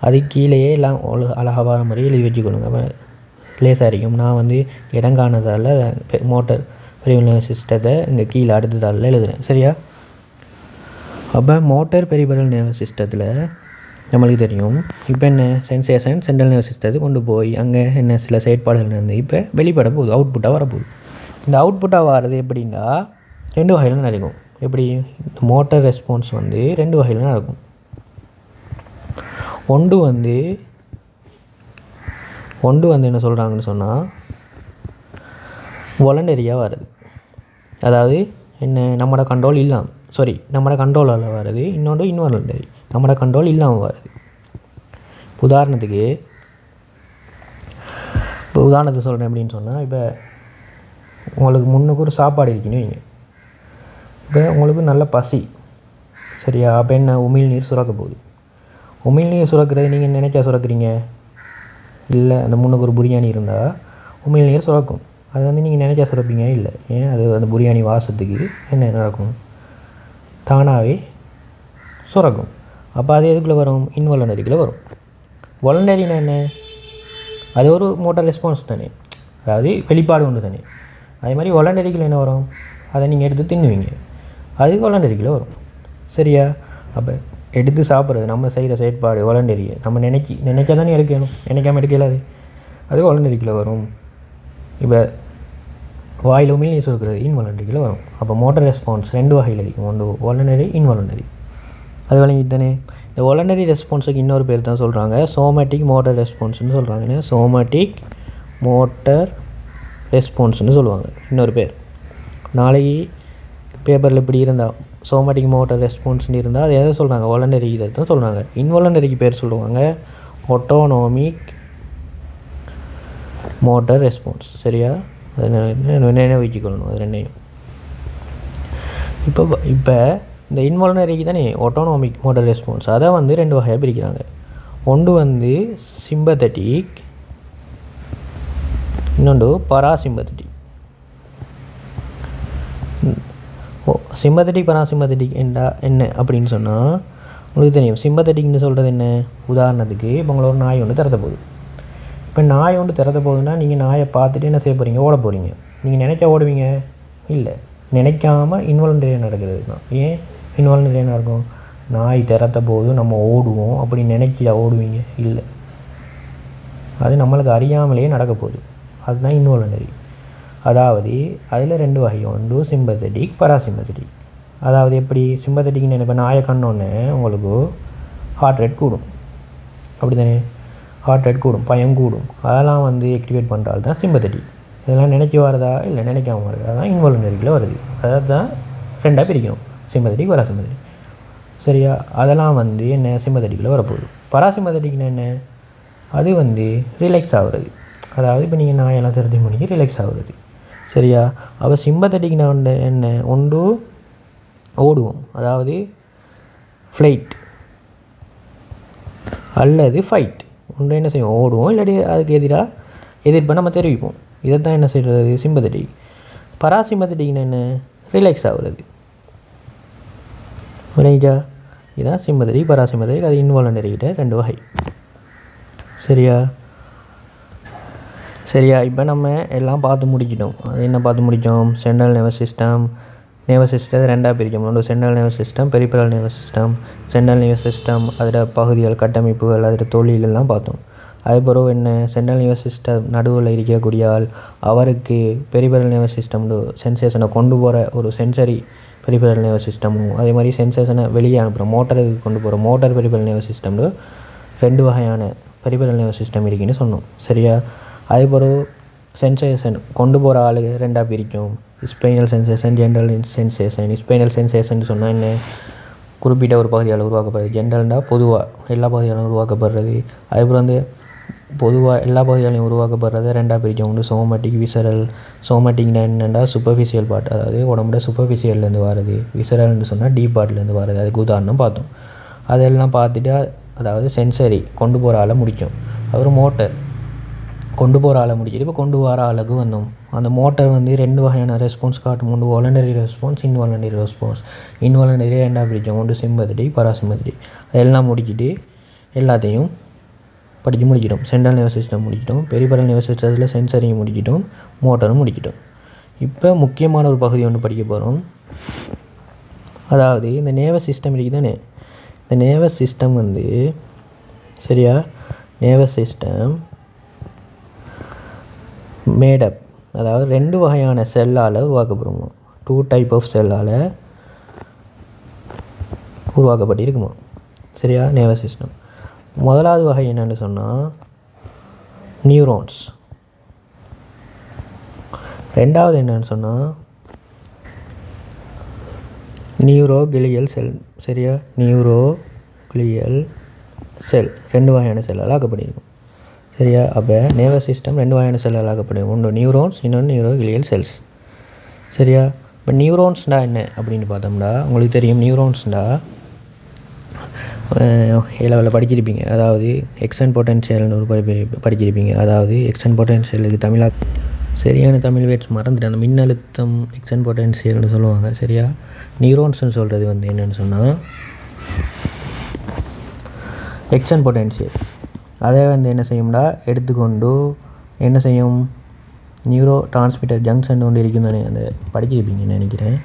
அது கீழேயே எல்லாம் அழகாக வர மாதிரி எழுதி வச்சுக்கொள்ளுங்க. அப்போ லேசாக இருக்கும். நான் வந்து இடங்கானதால் மோட்டர் பெரிபெரல் நர்வஸ் சிஸ்டத்தை இங்கே கீழே அடுத்ததால் எழுதுகிறேன். சரியா? அப்போ மோட்டர் பெரிபெரல் நர்வஸ் சிஸ்டத்தில் நம்மளுக்கு தெரியும் இப்போ என்ன, சென்சேஷன் சென்ட்ரல் நர்வஸ் சிஸ்டத்தை கொண்டு போய் அங்கே என்ன சில செயற்பாடுகள் நடந்து இப்போ வெளிப்பட போகுது, அவுட்புட்டாக வரப்போகுது. இந்த அவுட்புட்டாக வர்றது எப்படின்னா ரெண்டு வகையில் நடக்கும். எப்படி, மோட்டர் ரெஸ்பான்ஸ் வந்து ரெண்டு வகையில் நடக்கும். ஒன்று வந்து என்ன சொல்கிறாங்கன்னு சொன்னால் வாலண்டரியாக வருது. அதாவது என்ன, நம்மளோட கண்ட்ரோல் இல்லாமல், நம்மளோட கண்ட்ரோலால் வருது. இன்னொன்று இன்வாலண்டரி, நம்மளோட கண்ட்ரோல் இல்லாமல் வருது. உதாரணத்துக்கு சொல்கிறேன் எப்படின்னு சொன்னால், இப்போ உங்களுக்கு முன்னுக்கு ஒரு சாப்பாடு இருக்குன்னு வைங்க. இப்போ உங்களுக்கு நல்ல பசி, சரியா? அப்போ என்ன, உமிழ்நீர் சுரக்க போகுது. உமிழ்நீர் சுரக்கிறது நீங்கள் நினைச்சா சுரக்கிறீங்க இல்லை? அந்த முன்னுக்கு ஒரு பிரியாணி இருந்தால் உமிழ்நீர் சுரக்கும். அது வந்து நீங்கள் நினைச்சா சுரப்பீங்க இல்லை? ஏன், அது அந்த பிரியாணி வாசத்துக்கு என்ன நடக்கும், தானாகவே சுரக்கும். அப்போ அது எதுக்குள்ளே வரும், இன்வாலண்டரிக்குள்ளே வரும். வாலண்டரினா என்ன, அது ஒரு மோட்டார் ரெஸ்பான்ஸ் தானே, அதாவது வெளிப்பாடு ஒன்று தானே. அதே மாதிரி வாலண்டரிக்குள்ள என்ன வரும், அதை நீங்கள் எடுத்து தின்னுவீங்க, அது வாலண்டரிக்குள்ளே வரும். சரியா? அப்போ எடுத்து சாப்பிட்றது நம்ம செய்கிற செயற்பாடு வாலண்டரியை நம்ம நினைச்சா தானே எடுக்கணும், நினைக்காமல் எடுக்கலாது, அது வாலண்டரிக்குள்ளே வரும். இப்போ வாயில் உமிழ்நீர் சுரக்கிறது இன்வாலண்டரிக்குள்ளே வரும். அப்போ மோட்டார் ரெஸ்பான்ஸ் 2 வகையில் இருக்கும், ஒன்று வாலண்டரி, இன்வாலண்டரி. அது வழங்கித்தானே. இந்த வாலண்டரி ரெஸ்பான்ஸுக்கு இன்னொரு பேர் தான் சொல்கிறாங்க, சோமேட்டிக் மோட்டார் ரெஸ்பான்ஸ்னு சொல்கிறாங்க. ஏன்னா சோமேட்டிக் மோட்டார் ரெஸ்பான்ஸ்னு சொல்லுவாங்க இன்னொரு பேர். நாளைக்கு பேப்பரில் இப்படி இருந்தால் சோமேட்டிக் மோட்டார் ரெஸ்பான்ஸ்னு இருந்தால் அது எதை சொல்கிறாங்க, வாலண்டரி இதை தான் சொல்கிறாங்க. இன்வாலண்டரிக்கு பேர் சொல்லுவாங்க ஆட்டோனாமிக் மோட்டார் ரெஸ்பான்ஸ். சரியா? அதை நினைவுக்கொள்ளணும் அது ரெண்டையும். இப்போ இந்த இன்வாலண்டரிக்கு தானே ஆட்டோனாமிக் மோட்டார் ரெஸ்பான்ஸ், அதை வந்து 2 வகையாக பிரிக்கிறாங்க. ஒன்று வந்து சிம்பத்தட்டிக், இன்னொன்று பராசிம்பத்தட்டிக். சிம்பத்தட்டிக் பராசிம்பத்தட்டிக் என்ன அப்படின்னு சொன்னால் உங்களுக்கு தெரியும். சிம்பத்தட்டிக்னு சொல்கிறது என்ன, உதாரணத்துக்கு இப்போ உங்களை ஒரு நாய் ஒன்று திறத்த போகுது. இப்போ நாய் ஒன்று திறத்த போகுதுன்னா நீங்கள் நாயை பார்த்துட்டு என்ன செய்ய போகிறீங்க, ஓட போகிறீங்க. நீங்கள் நினச்சா ஓடுவீங்க இல்லை, நினைக்காமல் இன்வாலண்டரியாக நடக்கிறது தான். ஏன் இன்வாலண்டரியாக நடக்கும், நாய் திறத்த போது நம்ம ஓடுவோம், அப்படி நினைச்சா ஓடுவீங்க இல்லை, அது நம்மளுக்கு அறியாமலேயே நடக்க போகுது, அதுதான் இன்வாலண்டரி. அதாவது அதில் 2 வகை, ஒன்று சிம்பத்தட்டிக் பராசிம்பத்தட்டிக். அதாவது எப்படி, சிம்பத்தட்டிக்னு இப்போ நாயை கண்ணோன்னே உங்களுக்கு ஹார்ட் ரேட் கூடும், அப்படி தானே, ஹார்ட் ரேட் கூடும், பயம் கூடும், அதெல்லாம் வந்து ஆக்டிவேட் பண்ணுறால் தான் சிம்பத்தட்டிக். இதெல்லாம் நினைச்சி வரதா இல்லை நினைக்காம வருது, அதுதான் இன்வாலண்டரிக்குள்ளே வருது. அதை தான் 2ஆக பிரிக்கணும், சிம்பத்தட்டிக் பராசிம்பத்தட்டிக். சரியா? அதெல்லாம் வந்து என்ன சிம்பத்தட்டிக்குள்ளே வரப்போகுது. பராசிம்பத்தட்டிக்னா என்ன, அது வந்து ரிலாக்ஸ் ஆகுறது. அதாவது இப்போ நீங்கள் நாயெல்லாம் திருத்தி முடிஞ்சு ரிலாக்ஸ் ஆகுறது. சரியா? அப்போ சிம்பத்தட்டிக்னா என்ன, ஒன்று ஓடுவோம், அதாவது ஃப்ளைட் அல்லது ஃபைட், ஒன்று என்ன செய்வோம், ஓடுவோம், இல்லாட்டி அதுக்கு எதிர்ப்பை நம்ம தெரிவிப்போம். இதை தான் என்ன செய்கிறது, சிம்பத்தட்டிக். பராசிம்பத்தட்டிக்னா என்ன, ரிலாக்ஸ் ஆகுறது. விளைஞ்சா இதுதான் சிம்பத்தட்டிக் பராசிம்பத்தட்டிக். அது இன்வாலண்டரிகிட்ட 2 வகை. சரியா? இப்போ நம்ம எல்லாம் பார்த்து முடிச்சிட்டோம். அது என்ன பார்த்து முடித்தோம், சென்ட்ரல் நர்வஸ் சிஸ்டம். நர்வஸ் சிஸ்டத்தை 2ஆக பிரிக்கும், ஒன்று central nervous system, peripheral nervous system. Central nervous system அதோட பகுதிகள், கட்டமைப்புகள், அதோட தொழிலெல்லாம் பார்த்தோம். அதுபோல் என்ன, சென்ட்ரல் நர்வஸ் சிஸ்டம் நடுவில் இருக்கக்கூடிய ஆள், அவருக்கு பெரிஃபெரல் நர்வஸ் சிஸ்டம் சென்சேஷனை கொண்டு போகிற ஒரு சென்சரி பெரிஃபெரல் நர்வஸ் சிஸ்டமும், அதே மாதிரி சென்சேஷனை வெளியே அனுப்புகிற மோட்டருக்கு கொண்டு போகிற மோட்டார் பெரிஃபெரல் நர்வஸ் சிஸ்டம்னு 2 வகையான பெரிஃபெரல் நர்வஸ் சிஸ்டம் இருக்குன்னு சொன்னோம். சரியா? அதுபோல் சென்சேஷன் கொண்டு போகிற ஆளுக்கு 2ஆக பிரிக்கும், spinal sensation, general sensation. Spinal sensation சொன்னால் என்ன, குறிப்பிட்ட ஒரு பகுதியால் உருவாக்கப்படுறது. ஜென்ரல்னால் பொதுவாக எல்லா பகுதியாலும் உருவாக்கப்படுறது. அதுபோல் வந்து பொதுவாக எல்லா பகுதியாலையும் உருவாக்கப்படுறத 2ஆக பிரிக்கும், ஒன்று சோமேட்டிக், விசரல். சோமேட்டிக்னா என்னென்னா சூப்பர்ஃபிஷியல் பார்ட், அதாவது உடம்புல சூப்பர்ஃபிஷியல்லேருந்து வர்றது. விசரல்னு சொன்னால் டீப் பார்ட்லேருந்து வர்றது. அதுக்கு உதாரணம் பார்த்தோம். அதெல்லாம் பார்த்துட்டு அதாவது சென்சரி கொண்டு போகிற ஆளை முடிக்கும். அப்புறம் மோட்டர் கொண்டு போகிற ஆளை முடிச்சுட்டு இப்போ கொண்டு வர ஆளுக்கு வந்தோம். அந்த மோட்டர் வந்து 2 வகையான ரெஸ்பான்ஸ் காட்டும், ஒன்று voluntary response, involuntary response. Involuntary 2ஆக பிரிக்கும், ஒன்று சிம்பத்தட்டிக் பராசிம்பத்தட்டிக். அதெல்லாம் முடிச்சுட்டு எல்லாத்தையும் படித்து முடிச்சிட்டோம். சென்ட்ரல் நர்வஸ் சிஸ்டம் முடிச்சிட்டோம், பெரிஃபெரல் நர்வஸ் சிஸ்டத்தில் சென்சரியும் முடிச்சிட்டோம், மோட்டரும் முடிச்சிட்டோம். இப்போ முக்கியமான ஒரு பகுதி ஒன்று படிக்க போகிறோம். அதாவது இந்த நர்வஸ் சிஸ்டம் இருக்குது தானே, இந்த நர்வஸ் சிஸ்டம் வந்து சரியா, நர்வஸ் சிஸ்டம் மேடப், அதாவது 2 வகையான செல்லால் உருவாக்கப்படுமா, 2 டைப் ஆஃப் செல்லால் உருவாக்கப்பட்டிருக்குமா. சரியா? நர்வஸ் சிஸ்டம் முதலாவது வகை என்னென்னு சொன்னால் நியூரான்ஸ். 2வது என்னென்னு சொன்னால் நியூரோகிளியல் செல். சரியா? நியூரோகிளியல் செல் 2 வகையான செல்லால் ஆக்கப்பட்டிருக்கும். சரியா? அப்போ நர்வஸ் சிஸ்டம் 2 வகையான செல்லால் ஆக்கப்படும், ஒன்று நியூரான்ஸ், இன்னொன்று நியூரோகிளியல் செல்ஸ். சரியா? இப்போ நியூரோன்ஸ்டா என்ன அப்படின்னு பார்த்தோம்னா உங்களுக்கு தெரியும் நியூரோன்ஸ்டா லெவலில் படிச்சிருப்பீங்க. அதாவது எக்ஸ்டன் பொட்டன்ஷியல்னு ஒரு படிச்சிருப்பீங்க. அதாவது எக்ஸ்டன் பொட்டன்ஷியலுக்கு தமிழாக சரியான தமிழ் வேர்ட்ஸ் மறந்துட்டு அந்த மின்னழுத்தம் எக்ஸ்டன் பொட்டன்ஷியல்னு சொல்லுவாங்க. சரியா? நியூரோன்ஸ்னு சொல்கிறது வந்து என்னென்னு சொன்னால் எக்ஸ்டன் பொட்டன்ஷியல் அதை வந்து என்ன செய்யும்டா எடுத்துக்கொண்டு என்ன செய்யும் நியூரோ டிரான்ஸ்மிட்டர் ஜங்ஷன் ஒன்று இருக்கும் தானே அந்த படிச்சிருப்பீங்கன்னு நினைக்கிறேன்,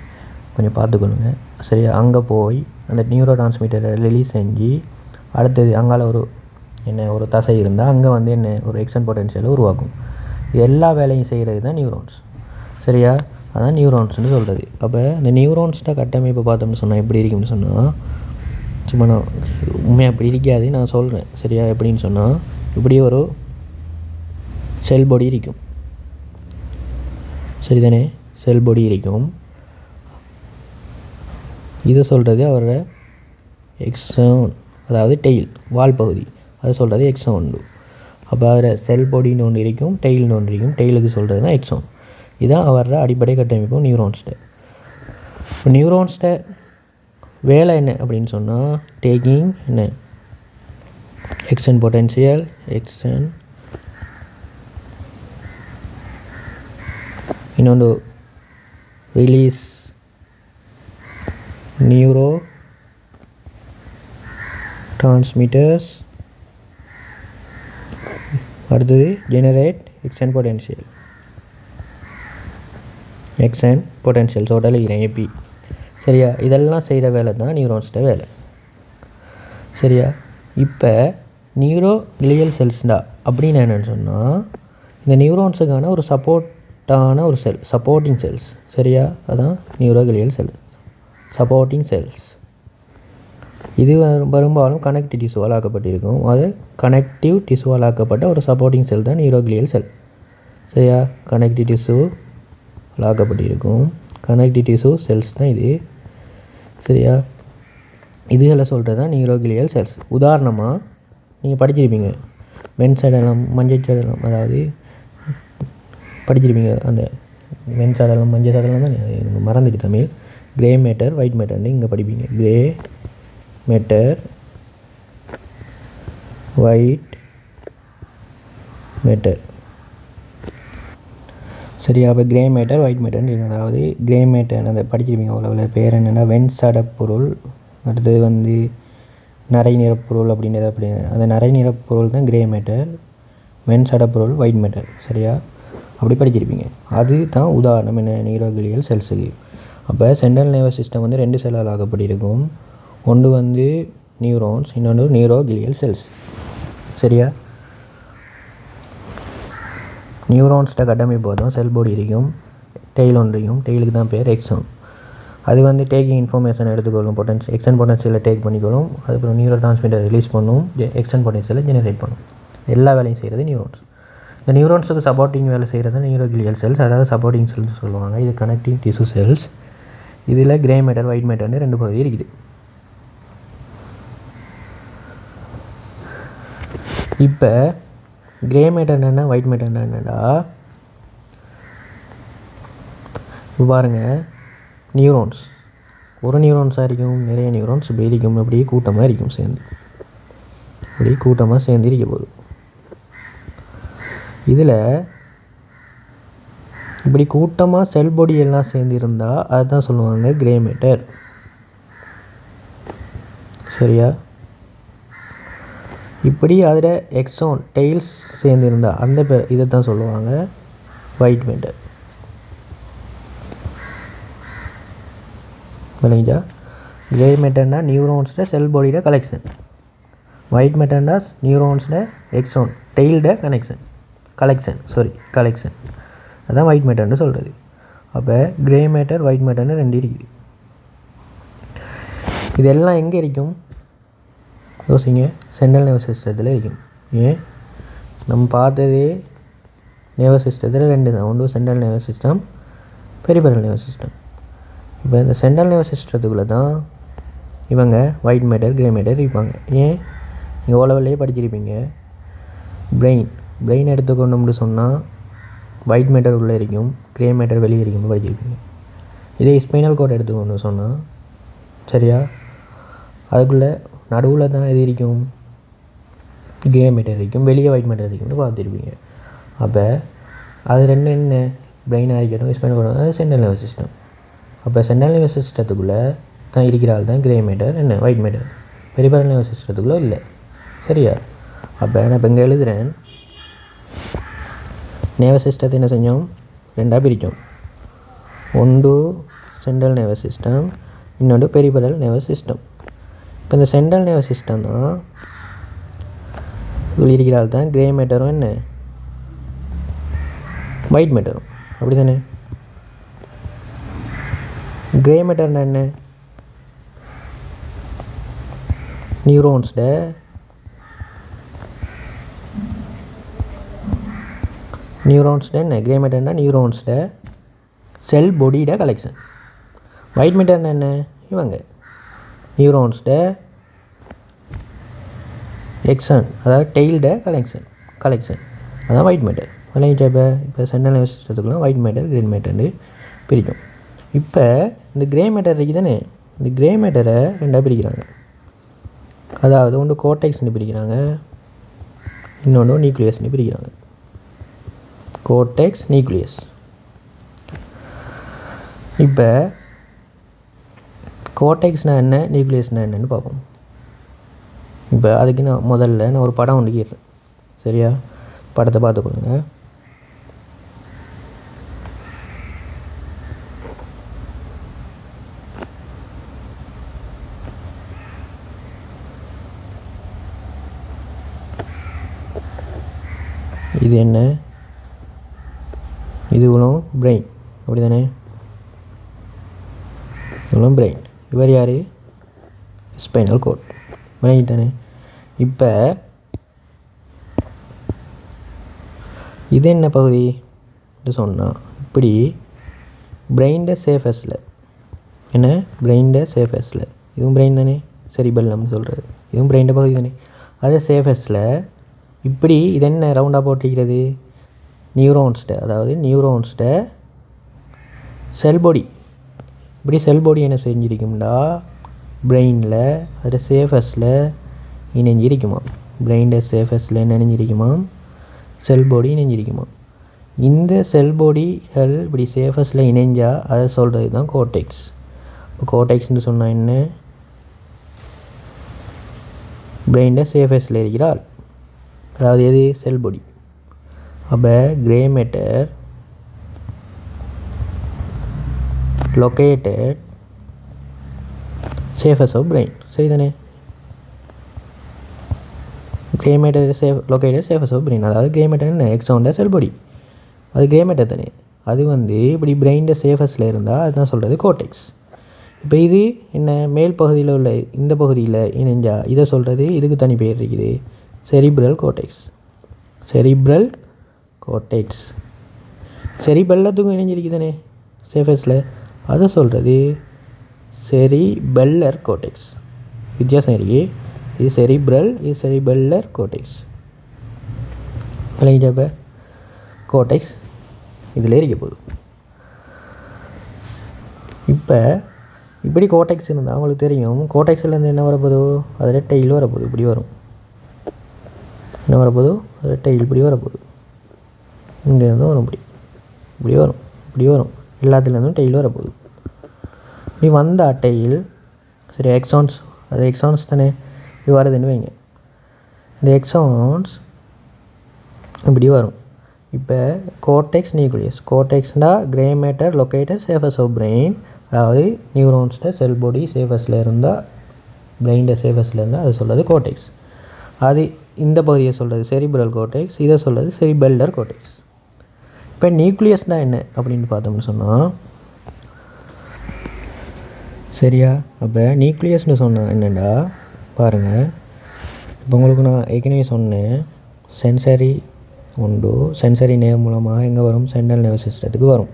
கொஞ்சம் பார்த்துக்கொள்ளுங்க. சரியா? அங்கே போய் அந்த நியூரோ டிரான்ஸ்மிட்டரை ரிலீஸ் செஞ்சு அடுத்தது அங்கால ஒரு தசை இருந்தால் அங்கே வந்து என்ன ஒரு எக்ஸ்டன் பொட்டன்ஷியலை உருவாக்கும். இது எல்லா வேலையும் செய்கிறது தான் நியூரோன்ஸ். சரியா? அதான் நியூரோன்ஸ்னு சொல்கிறது. அப்போ இந்த நியூரோன்ஸ்ட கட்டமைப்பு பார்த்தோம்னு சொன்னால் எப்படி இருக்குன்னு சொன்னால் சும்மா நான் உண்மையாக அப்படி இருக்காது நான் சொல்கிறேன். சரியா? எப்படின்னு சொன்னால் இப்படி ஒரு செல் பாடி இருக்கும். சரிதானே? செல் பாடி இருக்கும். இதை சொல்கிறது அவரோட எக்ஸோன், அதாவது டெயில் வால் பகுதி, அதை சொல்கிறது எக்ஸோன். அப்போ அதில் செல் பாடின்னு ஒன்று இருக்கும், டெயில்னு ஒன்று இருக்கும். டெயிலுக்கு சொல்கிறது தான் எக்ஸோன். இதுதான் அவரோட அடிப்படை கட்டமைப்பு நியூரோன்ஸ்ட. இப்போ நியூரோன்ஸ்ட வேலை என்ன அப்படின்னு சொன்னால் டேக்கிங் என்ன எக்ஸ்டன் பொட்டன்ஷியல் எக்ஸ்டன் இன்னொன்று ரிலீஸ் நியூரோ டிரான்ஸ்மிட்டர்ஸ், அடுத்தது generate action potential total AP. சரியா? இதெல்லாம் செய்கிற வேலை தான் நியூரோன்ஸ்ட வேலை. சரியா? இப்போ நியூரோ கிளியல் செல்ஸ்டா அப்படின்னு என்னென்னு சொன்னால் இந்த நியூரோன்ஸுக்கான ஒரு சப்போர்ட்டான ஒரு செல், சப்போர்ட்டிங் செல்ஸ். சரியா? அதான் neuroglial cell, supporting cells. இது பெரும்பாலும் கனெக்டிவ் டிஷ்யூவால் ஆக்கப்பட்டிருக்கும். அது கனெக்டிவ் டிஷ்யூவால் ஆக்கப்பட்ட ஒரு சப்போர்ட்டிங் செல் தான் நியூரோ கிளியல் செல். சரியா? கனெக்டிவ் டிஷ்யூவால் ஆக்கப்பட்டிருக்கும் கனெக்டிவ் டிஷ்யூ செல்ஸ் தான் இது. சரியா? இதுகளை சொல்கிறது தான் நியூரோகிளியல் செல்ஸ். உதாரணமாக நீங்கள் படிச்சிருப்பீங்க வெண்சடலம் மஞ்சள் சடலம், அதாவது படிச்சிருப்பீங்க அந்த வெண்சடலம் மஞ்சள் சடலம் தான் எனக்கு மறந்துட்டு தமிழ். கிரே மேட்டர் ஒயிட் மேட்டர்னு இங்கே படிப்பீங்க. Grey matter white matter. சரியா? அப்போ கிரே மேட்டர் ஒயிட் மேட்டர்னு இருக்குது. அதாவது கிரே மேட்டர் அந்த படிச்சிருப்பீங்க அவ்வளோ பேர் என்னென்னா வெண்சடப்பொருள், அடுத்தது வந்து நரை நிறப்பொருள் அப்படின்றது. அந்த நரை நிறப்பொருள் தான் கிரே மேட்டர், வெண்சடப்பொருள் ஒயிட் மேட்டர். சரியா? அப்படி படிச்சிருப்பீங்க. அது தான் உதாரணம் என்ன நியூரோகிளியல் செல்ஸுக்கு. அப்போ சென்ட்ரல் நர்வஸ் சிஸ்டம் வந்து 2 செல்லால் ஆக்கப்பட்டிருக்கும். ஒன்று வந்து நியூரோன்ஸ், இன்னொன்று நியூரோகிளியல் செல்ஸ். சரியா? நியூரோன்ஸ்ட கட்டமைப்பு பார்த்தோம். செல் பாடி இருக்கும், டெயில் ஒன்று இருக்கும். டெயிலுக்கு தான் பேர் எக்ஸோன். அது வந்து டேக்கிங் இன்ஃபர்மேஷன் எடுத்துக்கொள்ளும், எக்ஸ்டன் பொட்டன்ஷியலை டேக் பண்ணிக்கொள்ளும். அதுக்கப்புறம் நியூரோ டிரான்ஸ்மிட்டர் ரிலீஸ் பண்ணும், எக்ஸ்டன் பொட்டன்ஷியலை ஜெனரேட் பண்ணும். எல்லா வேலையும் செய்கிறது நியூரோன்ஸ். இந்த நியூரோன்ஸுக்கு சப்போர்ட்டிங் வேலை செய்கிறது நியூரோகிளியல் செல்ஸ், அதாவது சப்போர்ட்டிங் செல்ஸ் சொல்லுவாங்க. இது கனெக்டிவ் டிஷ்யூ செல்ஸ். இதில் கிரே மேட்டர் ஒயிட் மேட்டர்னு 2 பகுதி இருக்குது. இப்போ கிரே மேட்டர் என்னென்னா ஒயிட் மேட்டர் என்னென்னா பாருங்கள், நியூரோன்ஸ் ஒரு நியூரோன்ஸாக இருக்கும், நிறைய நியூரோன்ஸ் இப்படி இருக்கும், இப்படி கூட்டமாக இருக்கும், இப்படி கூட்டமாக சேர்ந்து இருக்க போகுது. இதில் இப்படி கூட்டமாக செல் பாடி எல்லாம் சேர்ந்து இருந்தால் அதுதான் சொல்லுவாங்க கிரே மேட்டர். சரியா? இப்படி அதில் எக்ஸோன் டெயில்ஸ் சேர்ந்து இருந்தால் அந்த பேர் இதை தான் சொல்லுவாங்க ஒயிட் மேட்டர். விளங்கிச்சா? கிரே மேட்டர்னா நியூரோன்ஸில் செல் பாடியோட கலெக்ஷன், ஒயிட் மேட்டர்னா நியூரோன்ஸில் எக்ஸோன் டெயில்ட கலெக்ஷன். அதான் ஒயிட் மேட்டர்னு சொல்கிறது. அப்போ கிரே மேட்டர் ஒயிட் மேட்டர்னு 2 இருக்குது. இதெல்லாம் எங்கே இருக்கும் யோசிங்க? சென்ட்ரல் நர்வஸ் சிஸ்டத்தில் இருக்கும். ஏன் நம்ம பார்த்ததே நர்வஸ் சிஸ்டத்தில் 2 தான். ஒன்று central nervous system, peripheral nervous system. இப்போ இந்த சென்ட்ரல் நர்வஸ் சிஸ்டத்துக்குள்ளே தான் இவங்க ஒயிட் மேட்டர் கிரே மேட்டர் இருப்பாங்க. ஏன் நீங்கள் ஓலவெல்லையே படிச்சிருப்பீங்க. பிரெயின் எடுத்துக்கொண்டோம்னு சொன்னால் ஒயிட் மேட்டர் உள்ளே இருக்கும், கிரே மேட்டர் வெளியே இருக்கும்னு படிச்சிருப்பீங்க. இதே ஸ்பைனல் கோட் எடுத்துக்கொண்டு சொன்னால் சரியா, அதுக்குள்ளே நடுவில் தான் எது இருக்கும், கிரே மேட்டர் இருக்கும், வெளியே ஒயிட் மேட்டர் இருக்கும்னு பார்த்துருப்பீங்க. அப்போ அது ரெண்டு என்ன பிரெயினாக இருக்கட்டும் ஸ்பைனல் கோட், அது சென்ட்ரல் நர்வஸ் சிஸ்டம். அப்போ சென்ட்ரல் நர்வஸ் சிஸ்டத்துக்குள்ளே தான் இருக்கிறாள் தான் கிரே மேட்டர் என்ன ஒயிட் மேட்டர், பெரிபரல் நர்வஸ் சிஸ்டத்துக்குள்ளே இல்லை. சரியா, அப்போ நான் இப்போ இங்கே எழுதுகிறேன். நர்வஸ் சிஸ்டத்தை என்ன செஞ்சோம், ரெண்டாக பிரித்தோம். ஒன்று சென்ட்ரல் நர்வஸ் சிஸ்டம், இன்னொன்று பெரிபரல் நர்வஸ் சிஸ்டம். இப்போ இந்த சென்ட்ரல் நர்வஸ் சிஸ்டம் தான் இதில் இருக்கிறாள் தான் கிரே மேட்டரும் என்ன ஒயிட் மேட்டரும். அப்படி தானே, கிரே மேட்டர்னா என்ன, நியூரோன்ஸ்ட என்ன கிரே மேட்டர்னா நியூரோன்ஸ்ட செல் பொடியோட கலெக்ஷன். ஒயிட் மேட்டர்னா என்ன, இவங்க நியூரோன்ஸ்ட எக்ஸன் அதாவது டெய்ல்ட கலெக்ஷன் அதான் ஒயிட் மேட்டர். விளங்கிச்சா? இப்போ சென்ட்ரல் நர்வஸ் சிஸ்டத்துக்குள்ள ஒயிட் மேட்டர் கிரே மேட்டர்னு பிரிக்கும். இப்போ இந்த கிரே மேட்டர் இருக்குது தானே, இந்த கிரே மேட்டரை ரெண்டாக பிரிக்கிறாங்க. அதாவது ஒன்று கோர்டெக்ஸ்னு பிரிக்கிறாங்க, இன்னொன்று நியூக்ளியஸ்னு பிரிக்கிறாங்க. Cortex nucleus. இப்போ கோர்டெக்ஸ்னால் என்ன, நியூக்ளியஸ்னால் என்னன்னு பார்ப்போம். இப்போ அதுக்கு நான் முதல்ல ஒரு படம் ஒன்று கேட்குறேன். சரியா, படத்தை பார்த்துக்கொள்ளுங்க. இது என்ன, இது இவ்வளோ பிரெயின், அப்படி தானே, இவ்வளோ பிரெயின். இவர் யார், ஸ்பைனல் கோட். பிரெயின் தானே. இப்போ இது என்ன பகுதி சொன்னால், இப்படி பிரெயின்ட சேஃபஸில் என்ன, பிரெயின்ட சேஃபஸில் இதுவும் பிரெயின் தானே, செரிபெல்லம்னு சொல்கிறது, இதுவும் பிரெயின்ட பகுதி தானே. அதே சேஃபஸில் இப்படி இது என்ன ரவுண்டாக போட்டிருக்கிறது, நியூரோன்ஸ்ட அதாவது நியூரோன்ஸ்ட செல் பொடி. இப்படி செல் பொடி என்ன செஞ்சிருக்கும்டா, பிரெயினில் அது சேஃபஸில் இணைஞ்சிருக்குமா, பிரெயின்ட சேஃபஸில் இணைஞ்சிருக்குமா, செல் பொடி இணைஞ்சிருக்குமா. இந்த செல் பொடிகள் இப்படி சேஃபஸில் இணைஞ்சால் அதை சொல்கிறது தான் கோர்டெக்ஸ். இப்போ கோர்டெக்ஸ்ன்னு சொன்னால் என்ன, பிரெயின்ட சேஃபஸில் இருக்கிறாள், அதாவது எது, செல் பொடி. அப்போ grey matter located surface of brain. சரிதானே, grey matter located surface of brain. அதாவது கிரே மேட்டர் என்ன, எக்ஸான்ட செல் பொடி, அது கிரே மேட்டர் தானே. அது இப்படி பிரெயின்ட சேஃபஸில் இருந்தால் அதுதான் சொல்கிறது கோர்டெக்ஸ். இப்போ இது என்ன, மேல் பகுதியில் உள்ள இந்த பகுதியில் இணைஞ்சா இதை சொல்கிறது, இதுக்கு தனி பேர் இருக்குது, செரிப்ரல் கோர்டெக்ஸ். செரிப்ரல் கோர்டெக்ஸ் செரிபெல்லத்துக்கும் இணைஞ்சிருக்கு தானே சேஃபஸில், அதை சொல்கிறது செரிபெல்லர் கோர்டெக்ஸ். வித்தியாசம் இருக்கு, இது செரிப்ரல், இது செரிபெல்லர் கோர்டெக்ஸ். விளங்கிட்டா? இப்போ கோர்டெக்ஸ் இதில் இருக்க போகுது. இப்போ இப்படி கோர்டெக்ஸ் இருந்தால் அவங்களுக்கு தெரியும், கோர்டெக்ஸ்லேருந்து என்ன வரப்போதோ அதில் டெயில் வரப்போகுது, இப்படி வரும். என்ன வரப்போதோ அதில் டெயில் இப்படி வரப்போகுது, இங்கேருந்து வரும், இப்படி வரும், இப்படி வரும், எல்லாத்துலேருந்தும் டெயில் வரப்போகுது. நீ வந்த டெயில் சரி, எக்ஸான்ஸ், அது எக்ஸான்ஸ் தானே இது வருதுன்னு வைங்க. இந்த எக்ஸான்ஸ் இப்படி வரும். இப்போ கோர்டெக்ஸ் நியூக்ளியஸ், கோர்டெக்ஸ்னால் grey matter located surface of brain, அதாவது நியூரோன்ஸ்ட செல் பொடி சேஃபஸில் இருந்தால், பிரெயின்ட சேஃபஸில் இருந்தால் அது சொல்கிறது கோர்டெக்ஸ். அது இந்த பகுதியை சொல்கிறது செரிப்ரல் கோர்டெக்ஸ், இதை சொல்கிறது செரிபெல்லர் கோர்டெக்ஸ். இப்போ நியூக்ளியஸ்னால் என்ன அப்படின்னு பார்த்தோம்னு சொன்னால், சரியா, அப்போ நியூக்ளியஸ்னு சொன்னால் என்னென்னா பாருங்கள், இப்போ உங்களுக்கு நான் ஏற்கனவே சொன்னேன், சென்சரி உண்டு, சென்சரி நேர் மூலமாக எங்கே வரும், சென்ட்ரல் நர்வஸ் சிஸ்டத்துக்கு வரும்.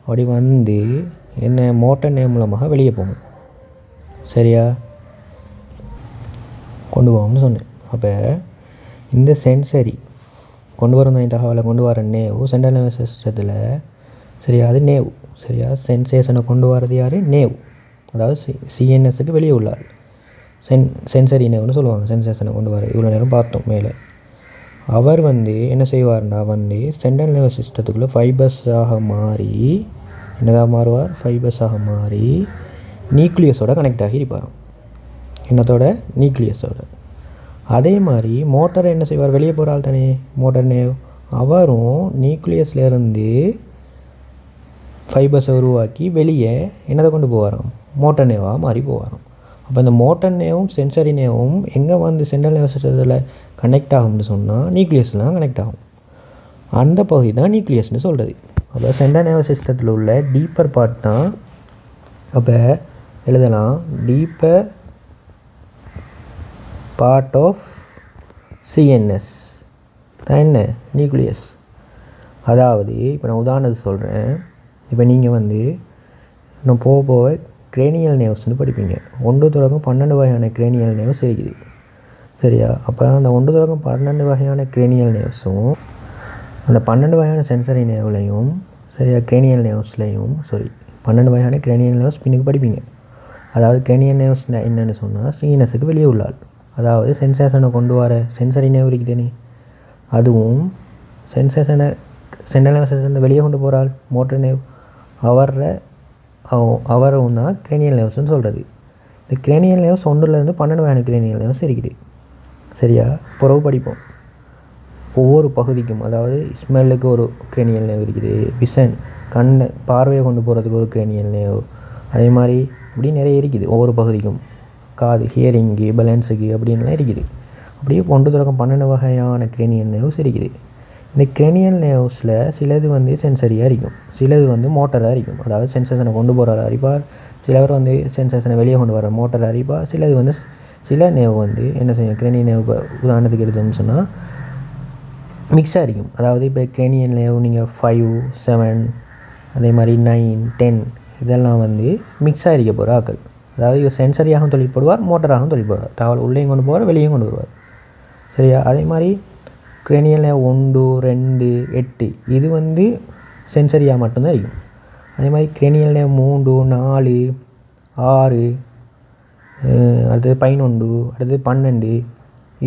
அப்படி வந்து என்ன மோட்டர் நேர் மூலமாக வெளியே போகும். சரியா, கொண்டு போகும்னு சொன்னேன். அப்போ இந்த சென்சரி கொண்டு வர தகவலை கொண்டு வர நேவு சென்ட்ரல் நர்வஸ் சிஸ்டத்தில் சரியா? அது நேவ். சரியா? சென்சேஷனை கொண்டு வரது யார்? நேவ். அதாவது சிஎன்எஸ்க்கு வெளியே உள்ளார். சென்சரி நேவ்னு சொல்லுவாங்க சென்சேஷனை கொண்டு வர. இவ்வளோ நேரம் பார்த்தோம் மேலே. அவர் என்ன செய்வார்னா சென்ட்ரல் நர்வஸ் சிஸ்டத்துக்குள்ளே ஃபைபர்ஸாக மாறி என்னதாக மாறுவார்? ஃபைபர்ஸாக மாறி நியூக்ளியஸோட கனெக்ட் ஆகி இருப்பார். என்னத்தோட? நியூக்ளியஸோட. அதே மாதிரி மோட்டரை என்ன செய்வார்? வெளியே போகிறாள் தானே மோட்டர் நேவ். அவரும் நியூக்ளியஸ்லேருந்து ஃபைபர்ஸை உருவாக்கி வெளியே என்னதை கொண்டு போவாராம்? மோட்டர் நேவாக மாறி போவாராம். அப்போ இந்த மோட்டர் நேவும் சென்சரி நேவும் எங்கே சென்ட்ரல் நர்வஸ் சிஸ்டத்தில் கனெக்ட் ஆகும்னு சொன்னால் நியூக்ளியஸ்லாம் கனெக்ட் ஆகும். அந்த பகுதி தான் நியூக்ளியஸ்னு சொல்கிறது. அப்போ சென்ட்ரல் நர்வஸ் சிஸ்டத்தில் உள்ள டீப்பர் பார்ட் தான். அப்போ எழுதலாம் டீப்பர் பார்ட் ஆஃப் சிஎன்எஸ் தான் என்ன? நியூக்ளியஸ். அதாவது இப்போ நான் உதாரணத்துக்கு சொல்கிறேன். இப்போ நீங்கள் இன்னும் போக கிரேனியல் நேவ்ஸ்னு படிப்பீங்க. 1 தொடக்கம் 12 வகையான கிரேனியல் நேவ்ஸ் இருக்குது. சரியா? அப்போ அந்த 1 தொடக்கம் 12 வகையான கிரேனியல் நேவ்ஸும் அந்த 12 வகையான சென்சரி நேவ்லையும் சரியா கிரேனியல் நேவ்ஸ்லையும் 12 வகையான கிரேனியல் நேவ்ஸ் பின்னுக்கு படிப்பீங்க. அதாவது கிரேனியல் நேவ்ஸ் என்னென்னு சொன்னால் சிஎன்எஸ்க்கு வெளியே உள்ளாள். அதாவது சென்சேஷனை கொண்டு வர சென்சரி நேவ் இருக்குதுன்னு அதுவும் சென்சேஷனை சென்ட்ரல் நர்வஸ் சிஸ்டத்தை வெளியே கொண்டு போகிறாள் மோட்டர் நேவ். அவரும் தான் கிரேனியல் நேவ்ஸ்னு சொல்கிறது. இந்த கிரேனியல் நேவ்ஸ் 1லேருந்து 12 வகையான கிரேனியல் நேவ்ஸ் இருக்குது. சரியா? புறவு படிப்போம் ஒவ்வொரு பகுதிக்கும். அதாவது ஸ்மெல்லுக்கு ஒரு கிரேனியல் நேவ் இருக்குது, விஷன் பார்வையை கொண்டு போகிறதுக்கு ஒரு கிரேனியல் நேவ், அதே மாதிரி இப்படி நிறைய இருக்குது ஒவ்வொரு பகுதிக்கும். காது ஹியரிங்கு பேலன்ஸுக்கு அப்படின்லாம் இருக்குது. அப்படியே 1 தொடக்கம் 12 வகையான கிரேனியல் நேவ்ஸ் இருக்குது. இந்த கிரேனியல் நேவ்ஸில் சிலது சென்சரியாக இருக்கும், சிலது மோட்டராக இருக்கும். அதாவது சென்சேஷனை கொண்டு போகிற அறிப்பார், சிலவர் சென்சேஷனை வெளியே கொண்டு வர மோட்டர் அறிப்பார். சிலது சில நேவ் என்ன செய்யும்? கிரேனியல் நேவ் உதாரணத்துக்கு எடுத்தோம்னு சொன்னால் மிக்ஸாக இருக்கும். அதாவது இப்போ கிரேனியல் நேவ் நீங்கள் 5, 7 அதே மாதிரி 9, 10 இதெல்லாம் மிக்ஸாக இருக்க போகிற ஆக்கள். அதாவது இவர் சென்சரியாகவும் தொழிற்படுவார், மோட்டராகவும் தொழிற்படுவார். தகவல் உள்ளேயும் கொண்டு போவார், வெளியும் கொண்டு வருவார். சரியா? அதே மாதிரி கிரேனியல் நேவ் 1, 2, 8 இது சென்சரியாக மட்டும்தான் இருக்கும். அதே மாதிரி கிரேனியல் நேவ் 3, 4, 6 அடுத்தது 11 அடுத்தது 12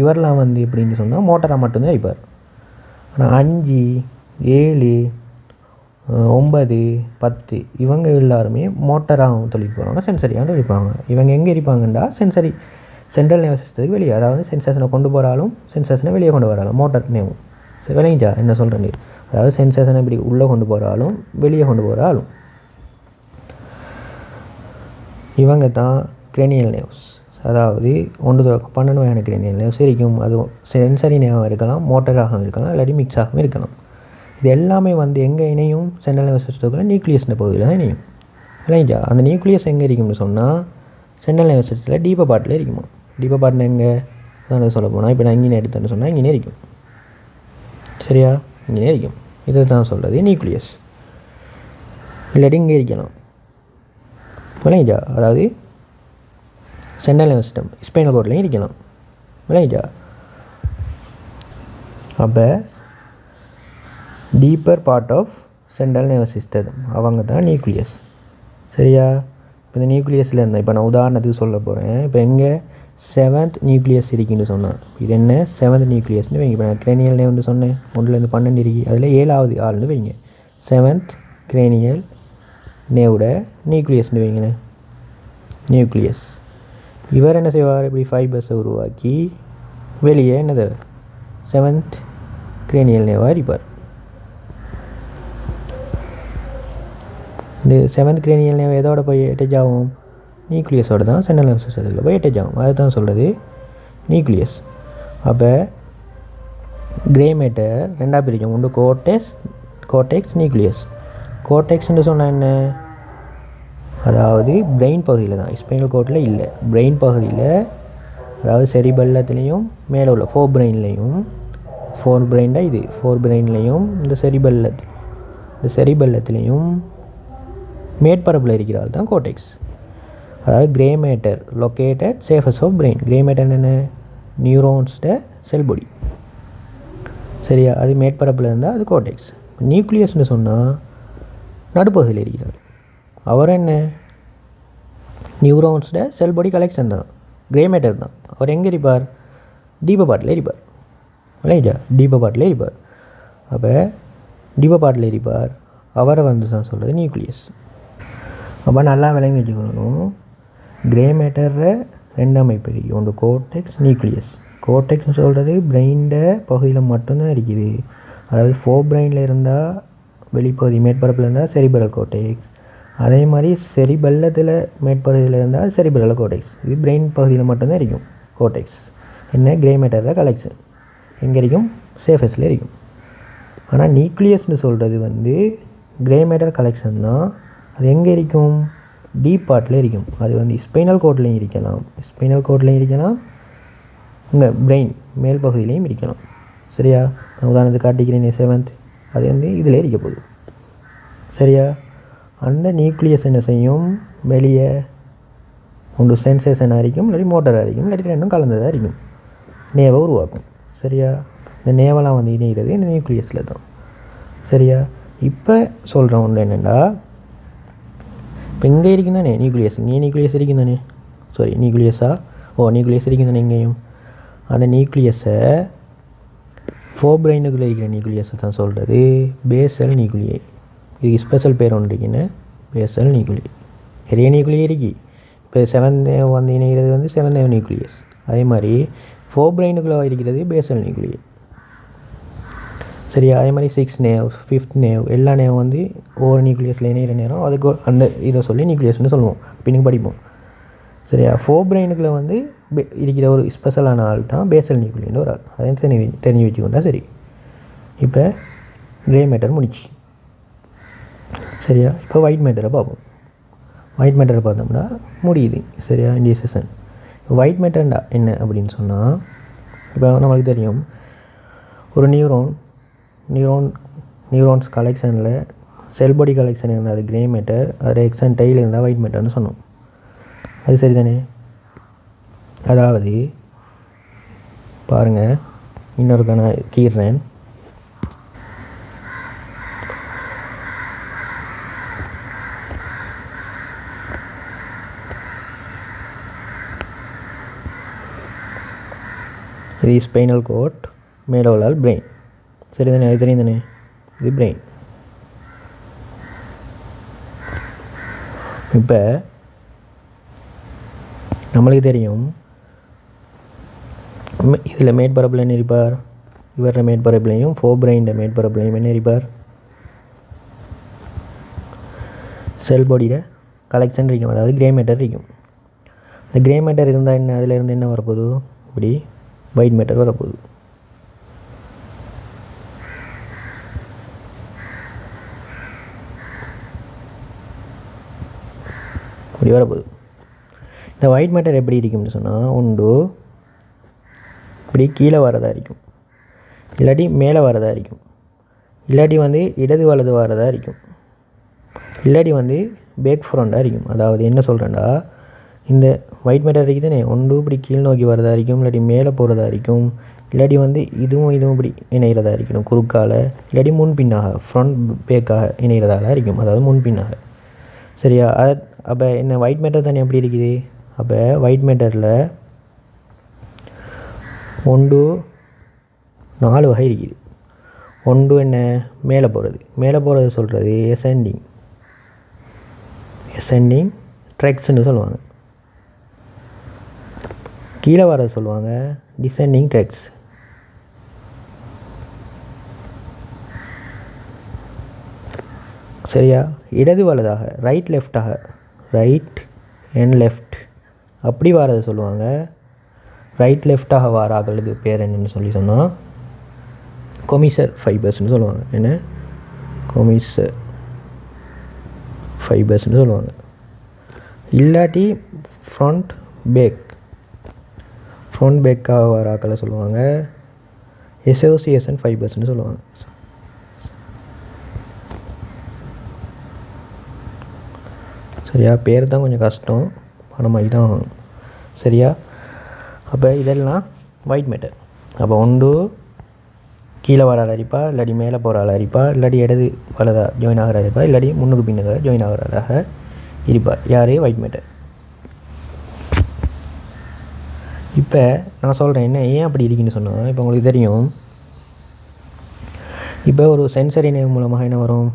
இவரெலாம் எப்படின்னு சொன்னால் மோட்டராக மட்டும்தான் இருப்பார். ஆனால் 5, 7, 9, 10 இவங்க எல்லாருமே மோட்டராகவும் தொழிற்படுவாங்க, சென்சரியாகவும் தொழிற்பாங்க. இவங்க எங்கே இருப்பாங்கன்னா சென்ட்ரல் நர்வஸ் சிஸ்டத்துக்கு வெளியே. அதாவது சென்சேஷனை கொண்டு போகிறாலும் சென்சேஷனை வெளியே கொண்டு வராலும் மோட்டர் நேவும். சரி, விளங்கிச்சா என்ன சொல்கிறேன்? அதாவது சென்சேஷனை இப்படி உள்ளே கொண்டு போகிறாலும் வெளியே கொண்டு போகிறாலும் இவங்க தான் கிரேனியல் நேவ்ஸ். அதாவது 1 தொடக்கம் 12 வகையான கிரேனியல் நேவ்ஸ் இருக்கும். அதுவும் சென்சரி நேவாக இருக்கலாம், மோட்டராகவும் இருக்கலாம், இல்லாட்டி மிக்ஸாகவும் இருக்கலாம். இது எல்லாமே எங்கே இணையும்? சென்ட்ரல் நர்வஸ் சிஸ்டத்துக்குள்ள நியூக்ளியஸ்ன பகுதியில் தான் இணையும். இல்லைங்களா? அந்த நியூக்ளியஸ் எங்கே இருக்கும்னு சொன்னால் சென்ட்ரல் நர்வஸ் சிஸ்டத்தில் டீப்பர் பார்ட்டில் இருக்குமா. டீப்பர் பார்ட்னு எங்கே தான் சொல்ல போனால் இப்போ நான் இங்கே எடுத்தேன்னு சொன்னால் இங்கே இருக்கும். சரியா? இங்கே இருக்கும். இதை தான் சொல்கிறது நியூக்ளியஸ். இல்லாட்டி இங்கே இருக்கலாம். இல்லைங்களா? அதாவது சென்ட்ரல் நர்வஸ் சிஸ்டம் ஸ்பைனல் கார்ட்லையும் இருக்கலாம். இல்லைங்களா? அப்போ deeper part of central nervous system அவங்க தான் நியூக்ளியஸ். சரியா? இப்போ இந்த நியூக்ளியஸில் இருந்தால் இப்போ நான் உதாரணத்துக்கு சொல்ல போகிறேன். இப்போ எங்கே 7th நியூக்ளியஸ் இருக்குன்னு சொன்னேன். இது என்ன 7th நியூக்ளியஸ்னு வைங்க. இப்போ நான் கிரேனியல் நேவ்னு சொன்னேன், 1லேருந்து 12 இருக்குது. அதில் 7வது ஆள்னு வைங்க. 7th கிரேனியல் நேவோட நியூக்ளியஸ்னு வைங்களேன். நியூக்ளியஸ் இவர் என்ன செய்வார்? இப்படி ஃபைபர்ஸை உருவாக்கி வெளியே என்னது 7th கிரேனியல் நேவாக இருப்பார். இந்த 7th கிரேனியல் நேவ் எதோட போய் அட்டாச் ஆகும்? நியூக்ளியஸோடு தான் சென்ட்ரல் நர்வஸ் சிஸ்டத்தில் போய் அட்டாச் ஆகும். அதை தான் சொல்கிறது நியூக்ளியஸ். அப்போ கிரே மேட்டர் ரெண்டாக பிரிக்கும். ஒன்று கோர்டெக்ஸ் நியூக்ளியஸ். கோர்டெக்ஸ்ன்னு சொன்னால் என்ன? அதாவது பிரெயின் பகுதியில் தான், ஸ்பைனல் கார்டில் இல்லை, பிரெயின் பகுதியில். அதாவது செரிபெல்லத்துலேயும் மேலே உள்ள 4 பிரெயின்லேயும் 4 பிரெயின் தான் இது. 4 பிரெயின்லேயும் இந்த செரிபெல்லத்துலேயும் மேற்பரப்பில் இருக்கிறாள் தான் கோர்டெக்ஸ். அதாவது grey matter located surface of brain. Grey matter என்ன? நியூரோன்ஸ்ட செல் பொடி. சரியா? அது மேற்பரப்பில் இருந்தால் அது கோர்டெக்ஸ். நியூக்ளியஸ்னு சொன்னால் நடுப்பகுதியில் இருக்கிறார். அவர் என்ன நியூரான்ஸோட செல் பாடி கலெக்ஷன் தான், கிரே மேட்டர் தான். அவர் எங்கே இருப்பார்? டீப்பர் பார்ட்டில் இருப்பார். இல்லையா? டீப்பர் பார்ட்டில் இருப்பார். அப்போ டீப்பர் பார்ட்டில் இருப்பார். அவரை வந்து தான் சொல்கிறது நியூக்ளியஸ். அப்போ நல்லா விளங்கி வச்சுக்கணும். கிரே மேட்டரில் 2 அமைப்பு இருக்குது. ஒன்று கோர்டெக்ஸ், நியூக்ளியஸ். கோர்டெக்ஸ்னு சொல்கிறது பிரெயின்ட பகுதியில் மட்டும்தான் இருக்குது. அதாவது ஃபோர் பிரெயினில் இருந்தால் வெளிப்பகுதி மேற்பரப்பில் இருந்தால் செரிபரல் கோர்டெக்ஸ். அதே மாதிரி செரிபல்லத்தில் மேற்பகுதியில் இருந்தால் செரிபரல் கோர்டெக்ஸ். இது பிரெயின் பகுதியில் மட்டும்தான் இருக்கும் கோர்டெக்ஸ். என்ன கிரே மேட்டரில் கலெக்ஷன் எங்கே இருக்கும்? சேஃபஸில் இருக்கும். ஆனால் நியூக்ளியஸ்னு சொல்கிறது வந்து கிரே மேட்டர் கலெக்ஷன் தான். அது எங்கே இருக்கும்? டீப் பார்ட்டில் இருக்கும். அது வந்து ஸ்பைனல் கோட்லேயும் இருக்கலாம், ஸ்பைனல் கோட்லேயும் இருக்கலாம், இங்கே பிரெயின் மேல் பகுதியிலையும் இருக்கலாம். சரியா? நான் உதாரணத்துக்கு காட்டிக்கிறேன் 7th. அது வந்து இதில் இருக்க போகுது. சரியா? அந்த நியூக்ளியஸ் என்ன செய்யும்? வெளியே ஒன்று சென்சேஷனாக இருக்கும், இல்லாட்டி மோட்டராக இருக்கும், இல்லாட்டி ரெண்டும் கலந்ததாக இருக்கும். நேவை உருவாக்கும். சரியா? இந்த நேவெல்லாம் வந்து இணைகிறது இந்த நியூக்ளியஸில் தான். சரியா? இப்போ சொல்கிற ஒன்று என்னென்னா, இப்போ இங்கே இருக்கும் தானே நியூக்ளியஸ், இங்கே நியூக்ளியஸ் இருக்கும் தானே, சாரி நியூக்ளியஸா, நியூக்ளியஸ் இருக்கும் தானே இங்கேயும். அந்த நியூக்ளியஸை ஃபோர் பிரெயினுக்குள்ளே இருக்கிற நியூக்ளியஸை தான் சொல்கிறது பேசல் நியூக்ளியை. இதுக்கு ஸ்பெஷல் பேர் ஒன்று இருக்குன்னு, பேசல் நியூக்ளியை. நிறைய நியூக்ளியை இருக்கு. இப்போ 7th nerve வந்து இணைகிறது வந்து 7th nerve நியூக்ளியஸ். அதே மாதிரி ஃபோர் பிரெயினுக்குள்ளே இருக்கிறது பேசல் நியூக்ளியை. சரியா? அதே மாதிரி 6th nerve, 5th nerve எல்லா நேவ் வந்து ஒவ்வொரு நியூக்ளியஸில் இணைகிற நேரம் அதுக்கு அந்த இதை சொல்லி நியூக்ளியஸ்னு சொல்லுவோம். பின்னுக்கு படிப்போம். சரியா? ஃபோர் பிரெயினுக்குள்ளே வந்து இருக்கிற ஒரு ஸ்பெஷலான ஆள் தான் பேசல் நியூக்ளியன்னு ஒரு ஆள். அதையும் தெரிஞ்சு வச்சுக்கொண்டா சரி. இப்போ கிரே மேட்டர் முடிச்சு. சரியா? இப்போ ஒயிட் மேட்டரை பார்ப்போம். ஒயிட் மேட்டரை பார்த்தோம்னா முடியுது. சரியா? இந்த செஷன் ஒயிட் மேட்டர்ண்டா என்ன அப்படின்னு சொன்னால், இப்போ நம்மளுக்கு தெரியும் ஒரு நியூரான்ஸ் கலெக்ஷனில் செல் பாடி கலெக்ஷன் இருந்தால் அது கிரே மேட்டர், அது எக்ஸன் டெய்ல் இருந்தால் ஒயிட் மேட்டர்னு சொன்னோம். அது சரி தானே? அதாவது பாருங்கள், இன்னொருக்கான கீர்றேன். இது ஸ்பைனல் கோட், மேலே உள்ளால் பிரெயின். சரி தானே? அது தெரியும் தானே? இது பிரெயின். இப்போ நம்மளுக்கு தெரியும் இதில் மேற்பரப்பில் என்ன இருப்பார்? இவர மேற்பரப்புலையும் ஃபோர் பிரெயின் மேற்பரப்புலையும் என்ன இருப்பார்? செல் பாடியில் கலெக்ஷன் இருக்கும், அதாவது கிரே மேட்டர் இருக்கும். இந்த கிரே மேட்டர் இருந்தால் என்ன, அதில் இருந்து என்ன வரப்போகுது? இப்படி ஒயிட் மேட்டர் வரப்போகுது. இப்படி வரப்போகுது. இந்த ஒயிட் மேட்டர் எப்படி இருக்கும்னு சொன்னால், ஒன்று இப்படி கீழே வரதா இருக்கும், இல்லாட்டி மேலே வரதா இருக்கும், இல்லாட்டி வந்து இடது வலது வரதா இருக்கும், இல்லாட்டி வந்து பேக் ஃப்ரண்டாக இருக்கும். அதாவது என்ன சொல்கிறேன்டா, இந்த ஒயிட் மேட்டர் இருக்குது தானே, ஒன்று இப்படி கீழ் நோக்கி வரதா இருக்கும், இல்லாட்டி மேலே போகிறதா இருக்கும், இல்லாட்டி வந்து இதுவும் இப்படி இணைகிறதா இருக்கணும் குறுக்கால், இல்லாட்டி முன்பின்னாக ஃப்ரண்ட் பேக்காக இணைகிறதாக இருக்கும், அதாவது முன்பின்னாக. சரியா? அப்போ என்ன ஒயிட் மேட்டர் தானே எப்படி இருக்குது? அப்போ ஒயிட் மேட்டரில் 4 வகை இருக்குது. ஒன்று என்ன? மேலே போகிறது சொல்கிறது எசெண்டிங் ட்ரெக்ஸ்ன்னு சொல்லுவாங்க. கீழே வரது சொல்லுவாங்க டிசெண்டிங் ட்ரெக்ஸ். சரியா? இடது வலதாக, ரைட் அண்ட் லெஃப்ட் அப்படி வரது சொல்லுவாங்க. ரைட் லெஃப்டாக வர ஆக்களுக்கு பேர் என்னென்னு சொன்னால் கொமிசர் ஃபைபர்ஸ்னு சொல்லுவாங்க. என்ன? கொமிசர் ஃபைபர்ஸ்னு சொல்லுவாங்க. இல்லாட்டி ஃப்ரண்ட் பேக்காக வர ஆக்களை சொல்லுவாங்க எசோசியேஷன் ஃபைபர்ஸ்னு சொல்லுவாங்க. சரியா? பேர் தான் கொஞ்சம் கஷ்டம், பணமாகி தான் ஆகணும். சரியா? அப்போ இதெல்லாம் ஒயிட் மேட்டர். அப்போ ஒன்று கீழே வர ஆள் அரிப்பா, இல்லாட்டி மேலே போகிற ஆள் அரிப்பா, இல்லாட்டி இடது வலதாக ஜாயின் ஆகிற அரிப்பா, இல்லாட்டி முன்னுக்கு பின்னுக்கு ஜாயின் ஆகிறதாக இருப்பார். யார்? White matter. இப்போ நான் சொல்கிறேன் என்ன ஏன் அப்படி இருக்குன்னு சொன்னால், இப்போ உங்களுக்கு தெரியும், இப்போ ஒரு சென்சரி நேவ் மூலமாக என்ன வரும்?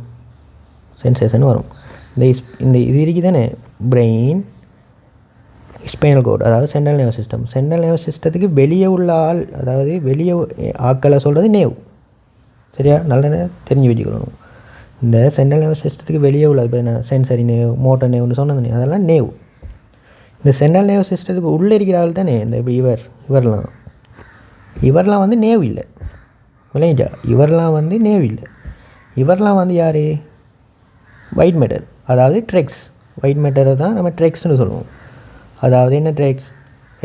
சென்சேஷன் வரும். இந்த இது இருக்குது தானே, பிரெயின், ஸ்பைனல் கோட், அதாவது central nervous system. Central nervous சிஸ்டத்துக்கு வெளியே உள்ள ஆள், அதாவது வெளியே ஆக்களை சொல்கிறது நேவ். சரியா? நல்ல தெரிஞ்சு வச்சுக்கணும். இந்த சென்ட்ரல் நர்வஸ் சிஸ்டத்துக்கு வெளியே உள்ளது இப்போ என்ன, சென்சரி நேவ், மோட்டர் நேவ்னு சொன்னது, அதெல்லாம் நேவ். இந்த சென்ட்ரல் நர்வஸ் சிஸ்டத்துக்கு உள்ளே இருக்கிற ஆள் தானே இந்த இவரெலாம் வந்து நேவ் இல்லை. விளைஞ்சா இவரெலாம் வந்து நேவ் இல்லை. இவரெலாம் வந்து யார்? ஒயிட் மேட்டர், அதாவது ட்ரெக்ஸ். ஒயிட் மேட்டரை தான் நம்ம ட்ரெக்ஸ்னு சொல்லுவோம். அதாவது என்ன ட்ரெக்ஸ்?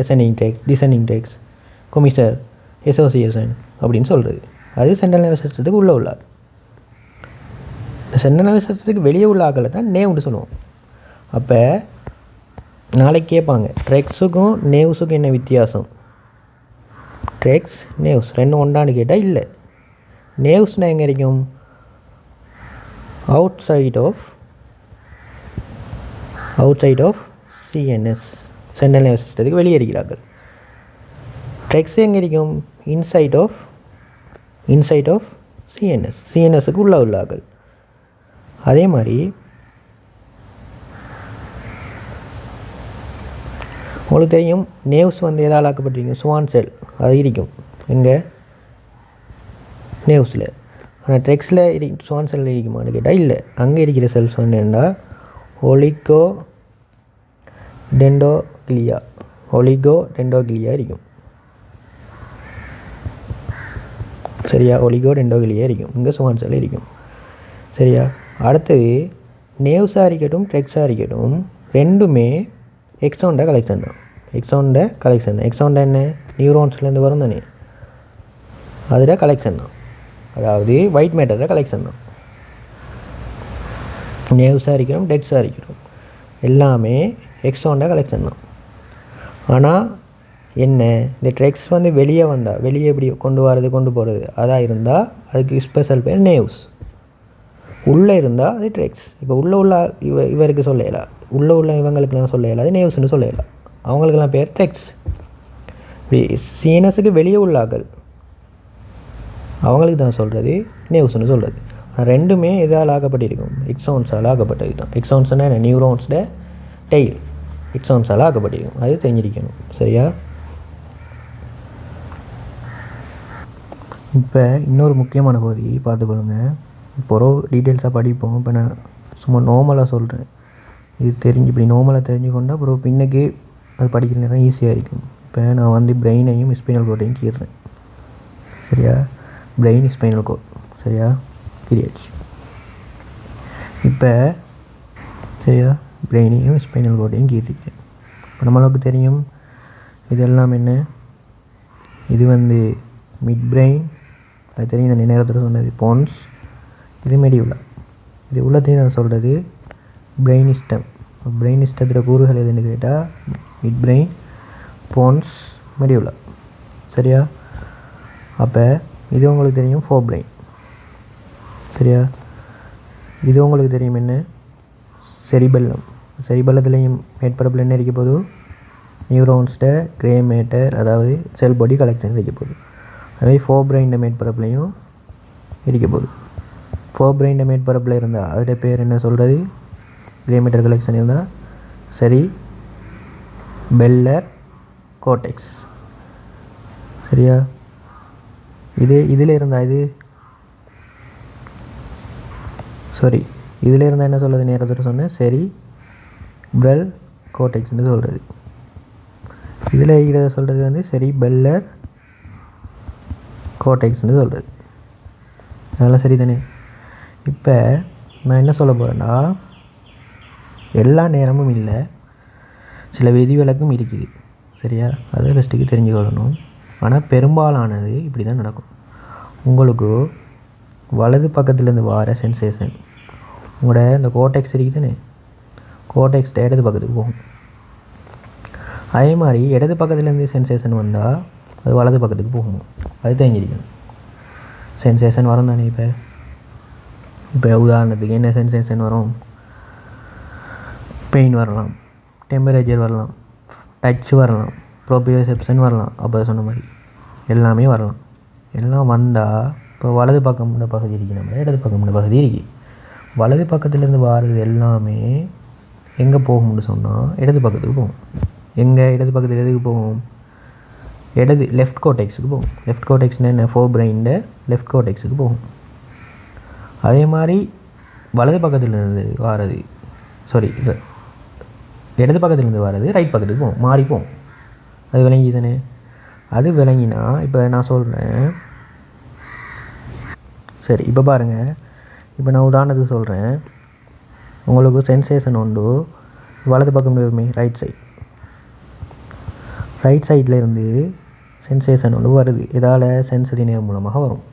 எசெண்டிங் ட்ரெக்ஸ், டிசெண்டிங் ட்ரெக்ஸ், கொமிஸ்டர், எசோசியேஷன் அப்படின்னு சொல்கிறது. அது சென்ட்ரல் நர்வஸ் சிஸ்டத்துக்கு உள்ளே உள்ளார். இந்த சென்ட்ரல் நர்வஸ் சிஸ்டத்துக்கு வெளியே உள்ள ஆக்களை தான் நேவ்னு சொல்லுவோம். அப்போ நாளைக்கு கேட்பாங்க, ட்ரெக்ஸுக்கும் நேவ்ஸுக்கும் என்ன வித்தியாசம்? ட்ரெக்ஸ், நேவ்ஸ் ரெண்டும் ஒன்றான்னு கேட்டால் இல்லை. நேவ்ஸ்னால் எங்கே இருக்கும்? Outside of CNS, central nervous சிஸ்டத்துக்கு வெளியே இருக்கிறார்கள். ட்ரெக்ஸ் எங்கே இருக்கும்? இன்சைட் ஆஃப் சிஎன்எஸ், சிஎன்எஸ்க்கு உள்ளார்கள். அதே மாதிரி உங்களுக்கு தெரியும், நேவ்ஸ் வந்து எதால் ஆக்கப்பட்டிருக்கும்? ஸ்வான் செல் அது இருக்கும் எங்கே? நேவ்ஸில். ஆனால் ட்ரெக்ஸில் ஸ்வான் செல் இருக்குமான்னு கேட்டால் இல்லை. அங்கே இருக்கிற செல்ஸ் வந்து என்னென்னா ஒலிகோ டெண்டோகிளியா இருக்கும். சரியா? ஒலிகோ டெண்டோகிளியா இருக்கும். இங்கே ஸ்வான் செல் இருக்கும். சரியா? அடுத்தது நேவ்ஸாக இருக்கட்டும், ட்ரெக்ஸாக இருக்கட்டும், ரெண்டுமே எக்ஸான்ட கலெக்ஷன் தான். எக்ஸான்ட என்ன? நியூரான்ஸ்லேருந்து வரும் தானே, அதில் கலெக்ஷன் தான். அதாவது ஒயிட் மேட்டரில் கலெக்ஷன் தான். நேவ்ஸாக இருக்கட்டும், ட்ரெக்ஸாக இருக்கட்டும், எல்லாமே எக்ஸான்ட கலெக்ஷன் தான். ஆனால் என்ன, இந்த ட்ரெக்ஸ் வந்து வெளியே வந்தால், வெளியே எப்படி கொண்டு போகிறது அதாக இருந்தால் அதுக்கு ஸ்பெஷல் பேர் நேவ்ஸ். உள்ளே இருந்தால் அது ட்ரெக்ஸ். இப்போ உள்ள இவருக்கு சொல்லலாம், உள்ள இவங்களுக்குலாம் சொல்லலாம், அது நேவ்ஸ்னு சொல்லலாம். அவங்களுக்கெல்லாம் பேர் ட்ரெக்ஸ். சீனஸுக்கு வெளியே உள்ளாக்கள் அவங்களுக்கு தான் சொல்கிறது நேவ்ஸ்னு சொல்கிறது. ரெண்டுமே எதால் ஆக்கப்பட்டிருக்கும்? எக்ஸான்ஸால் ஆக்கப்பட்டது தான். எக்ஸான்ஸ்னால் என்ன? நியூரான்ஸோட டெய்ல் எக்ஸான்ஸால் ஆக்கப்பட்டிருக்கும். அது தெரிஞ்சிருக்கணும். சரியா? இப்போ இன்னொரு முக்கியமான பகுதி பார்த்துக்கொள்ளுங்க. இப்போ ஒரு டீட்டெயில்ஸாக படிப்போம். இப்போ நான் சும்மா நார்மலாக சொல்கிறேன். இது இப்படி நார்மலாக தெரிஞ்சுக்கொண்டால் அப்புறம் பின்னுக்கு அது படிக்கிற நேரம் ஈஸியாக இருக்கும். இப்போ நான் வந்து பிரெயினையும் ஸ்பைனல் கோட்டையும் கீறுறேன். சரியா? Brain, spinal cord. சரியா? கிரியாச்சு. இப்போ சரியா, பிரெயினையும் ஸ்பைனல் கோட்டையும் கீறிக்கிறேன். இப்போ நம்மளுக்கு தெரியும் இதெல்லாம் என்ன, இது வந்து மிட் பிரெயின், அது தெரியும் நான் நேரத்தில் சொன்னது போன்ஸ், இது மெடியுலா. இது உள்ளத்தையும் நான் சொல்கிறது பிரெயின் ஸ்டெம். பிரெயின் ஸ்டெத்தில் கூறுகள் எதுன்னு கேட்டால் மிட் பிரெயின், போன்ஸ், மெடியுலா. சரியா? அப்போ இது உங்களுக்கு தெரியும் ஃபோர் பிரெயின். சரியா? இது உங்களுக்கு தெரியும் என்ன, செரிபெல்லம். செரிபெல்லத்துலேயும் மேற்பரப்பில் என்ன இருக்க போகுது, நியூரான்ஸ்ட கிரே மேட்டர், அதாவது செல் பாடி கலெக்ஷன் இருக்க போகுது. அதுமாதிரி ஃபோர் பிரெயின் மேற்பரப்புலையும் இருக்க போகுது. ஃபோர் பிரெயின் மேற்பரப்பில் இருந்தால் அதோடைய பேர் என்ன சொல்கிறது, கிரே மேட்டர் கலெக்ஷன் இருந்தால் சரி பெல்லர் கோட்டெக்ஸ். சரியா? இதில் இருந்தால் இதில் இருந்தால் என்ன சொல்கிறது, நேரத்தோடு சொன்னேன் சரி பெல் கோட்டெக்ஸ்ன்னு சொல்கிறது. இதில் இருக்கிறத சொல்கிறது வந்து சரி பெல்லர் கோட்டெக்ஸ்ன்னு சொல்கிறது. அதெல்லாம் சரி தானே? இப்போ நான் என்ன சொல்ல போகிறேன்னா, எல்லா நேரமும் இல்லை, சில விதிவிலக்கும் இருக்குது. சரியா? அதை ஃபஸ்ட்டுக்கு தெரிஞ்சுக்கொள்ளணும். ஆனால் பெரும்பாலானது இப்படி தான் நடக்கும். உங்களுக்கு வலது பக்கத்துலேருந்து வர சென்சேஷன் உங்களோட இந்த கோட்டெக்ஸ் இருக்குது தானே, கோட்டெக்ஸ் இடது பக்கத்துக்கு போகும். அதே மாதிரி இடது பக்கத்துலேருந்து சென்சேஷன் வந்தால் அது வலது பக்கத்துக்கு போகும். அது தெரிஞ்சிருக்கணும். சென்சேஷன் வரும் தானே. இப்போ உதாரணத்துக்கு என்ன சென்சேஷன் வரும்? பெயின் வரலாம், டெம்பரேச்சர் வரலாம், டச் வரலாம், ப்ரோபியோசெப்ஷன் வரலாம். அப்போ சொன்ன மாதிரி எல்லாமே வரலாம். எல்லாம் வந்தால் இப்போ வலது பக்கம் உள்ள பகுதி இருக்குது, நம்ம இடது பக்கம் உள்ள பகுதி இருக்குது. வலது பக்கத்துலேருந்து வாரது எல்லாமே எங்கே போகும்னு சொன்னால் இடது பக்கத்துக்கு போகும். எங்கே இடது பக்கத்தில் எதுக்கு போகும்? லெஃப்ட் கோடெக்ஸுக்கு போகும். லெஃப்ட் கோடெக்ஸ்னு என்ன? ஃபோர் பிரெயினில் லெஃப்ட் கோடெக்ஸுக்கு போகும். அதே மாதிரி வலது பக்கத்துலேருந்து வாரது இடது பக்கத்துலேருந்து வாரது ரைட் பக்கத்துக்கு போகும், மாறிப்போம். அது விளங்கி தானே? அது விளங்கினா இப்போ நான் சொல்கிறேன். சரி, இப்போ பாருங்கள். இப்போ நான் உதாரணத்துக்கு சொல்கிறேன். உங்களுக்கு சென்சேஷன் உண்டு வலது பக்கம் வருமே, ரைட் சைடில் இருந்து சென்சேஷன் ஒன்று வருது. இதால் சென்சரி நேர் மூலமாக வரும்.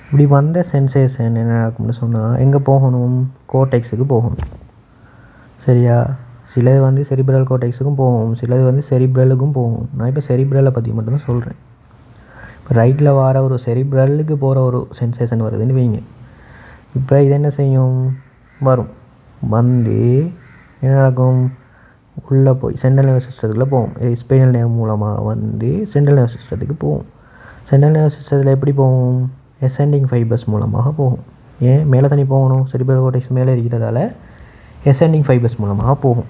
இப்படி வந்த சென்சேஷன் என்ன நடக்கும்னு சொன்னால் எங்கே போகணும்? கோடெக்ஸுக்கு போகணும். சரியா? சிலது செரிப்ரல் கோடெக்ஸுக்கும் போகும், சிலது செரிப்ரலுக்கும் போகும். நான் இப்போ செரிப்ரலை பற்றி மட்டும்தான் சொல்கிறேன். இப்போ ரைட்டில் வர ஒரு செரிப்ரலுக்கு போகிற ஒரு சென்சேஷன் வருதுன்னு வைங்க. இப்போ இது என்ன செய்யும்? வரும். என்ன நடக்கும்? உள்ளே போய் சென்ட்ரல் நர்வஸ் சிஸ்டத்துக்குள்ளே போகும். ஸ்பைனல் நேர்வ் மூலமாக சென்ட்ரல் நர்வஸ் சிஸ்டத்துக்கு போகும். சென்ட்ரல் நர்வஸ் சிஸ்டத்தில் எப்படி போகும்? எசெண்டிங் ஃபைபர்ஸ் மூலமாக போகும். ஏன் மேலே தண்ணி போகணும்? செரிப்ரல் கோர்டெக்ஸ் மேலே இருக்கிறதால எசெண்டிங் ஃபைபர்ஸ் மூலமாக போகும்.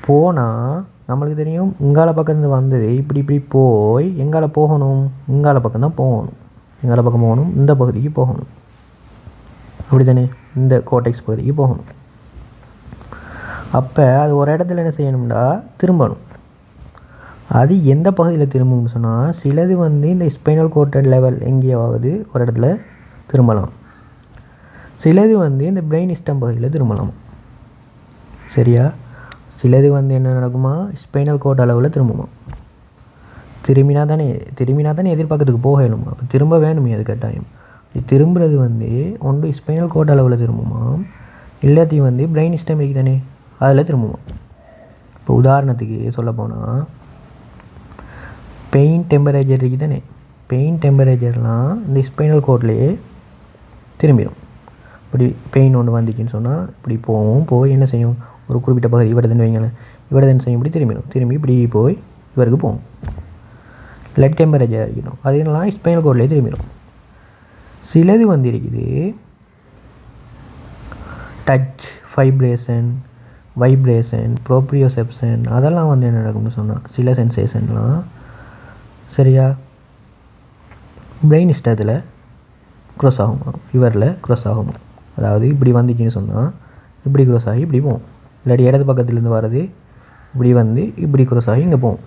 போனால் நம்மளுக்கு தெரியும் இங்கால பக்கத்துலேருந்து வந்தது இப்படி போய் எங்கால போகணும்? இங்கால பக்கம் தான் போகணும். எங்கால பக்கம் போகணும்? இந்த பகுதிக்கு போகணும். அப்படி தானே? இந்த கோர்டெக்ஸ் பகுதிக்கு போகணும். அப்போ அது ஒரு இடத்துல என்ன செய்யணும்னா திரும்பணும். அது எந்த பகுதியில் திரும்பணும்னு சொன்னால் சிலது இந்த ஸ்பைனல் கோர்ட் லெவல் எங்கேயாவது ஒரு இடத்துல திரும்பலாம். சிலது இந்த பிரெயின் ஸ்டெம் பகுதியில் திரும்பலாம். சரியா? சிலது என்ன நடக்குமா? ஸ்பைனல் கோர்ட் அளவில் திரும்புமா. திரும்பினா தானே எதிர்பார்க்கறதுக்கு போகணுமா? அப்போ திரும்ப வேணுமே, அது கட்டாயம். திரும்புறது ஒன்று ஸ்பைனல் கோர்ட் அளவில் திரும்புமா, இல்லாட்டி பிரெயின் ஸ்டெம் இருக்குது தானே அதில் திரும்புவோம். இப்போ உதாரணத்துக்கு சொல்ல போனால் பெயின் டெம்பரேச்சர் இருக்குது தானே, பெயின் டெம்பரேச்சர்லாம் இந்த ஸ்பைனல் கோட்லேயே திரும்பிடும். இப்படி பெயின் ஒன்று வந்துச்சுன்னு சொன்னால் இப்படி போய் என்ன செய்யும்? ஒரு குறிப்பிட்ட பகுதி இவடதுன்னு வைங்களேன், இவடதுன்னு செய்யும், இப்படி திரும்பி இப்படி போய் இவருக்கு போகும். பிளட் டெம்பரேச்சர் இருக்கணும், அதெல்லாம் ஸ்பைனல் கோட்லேயே திரும்பிடும். சிலது இருக்குது டச், வைப்ரேஷன், ப்ரோப்ரியோசெப்ஷன், அதெல்லாம் என்ன நடக்கும்னு சொன்னால் சில சென்சேஷன்லாம் சரியா பிரெயின் ஸ்டத்தில் க்ரோஸ் ஆகுமா, இவரில் க்ரோஸ் ஆகுமா. அதாவது இப்படி வந்துச்சுன்னு சொன்னால் இப்படி க்ரோஸ் ஆகி இப்படி போகும். இல்லாட்டி இடது பக்கத்துலேருந்து வர்றது இப்படி க்ரோஸ் ஆகி இங்கே போகும்.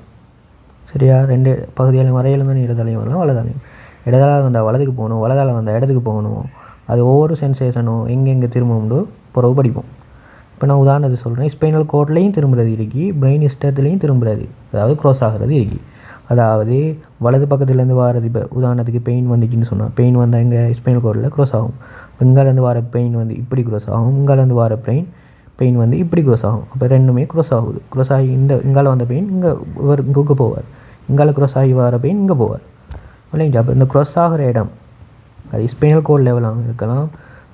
சரியா? ரெண்டு பகுதியாலும் வரையிலும் தானே இடதாலையும் வரலாம், வலதாலையும். இடதால் வந்தால் வலதுக்கு போகணும், வலதால் வந்தால் இடத்துக்கு போகணும். அது ஒவ்வொரு சென்சேஷனும் எங்கெங்கே திரும்பும்னு பிறகு படிப்போம். இப்போ நான் உதாரணத்துக்கு சொல்கிறேன். ஸ்பைனல் கோட்லேயும் திரும்புறது இருக்குது, பிரெயின் ஸ்டத்துலேயும் திரும்புறது, அதாவது க்ரோஸ் ஆகிறது இருக்குது. அதாவது வலது பக்கத்துலேருந்து வாரது. இப்போ உதாரணத்துக்கு பெயின் வந்துச்சுன்னு சொன்னால் பெயின் வந்தால் எங்கள் ஸ்பைனல் கோடில் க்ரோஸ் ஆகும். இங்காலேருந்து வர பெயின் இப்படி க்ரோஸ் ஆகும், இங்காலேருந்து வர பெயின் இப்படி க்ரோஸ் ஆகும். அப்போ ரெண்டுமே க்ரோஸ் ஆகுது. க்ரோஸ் ஆகி இங்கால வந்த பெயின் இங்கே போவார், இங்கால க்ரோஸ் ஆகி வர பெயின் இங்கே போவார். இல்லைங்களா? அப்போ இந்த க்ரோஸ் ஆகிற இடம் அது ஸ்பைனல் கோட் லெவலாக இருக்கலாம்,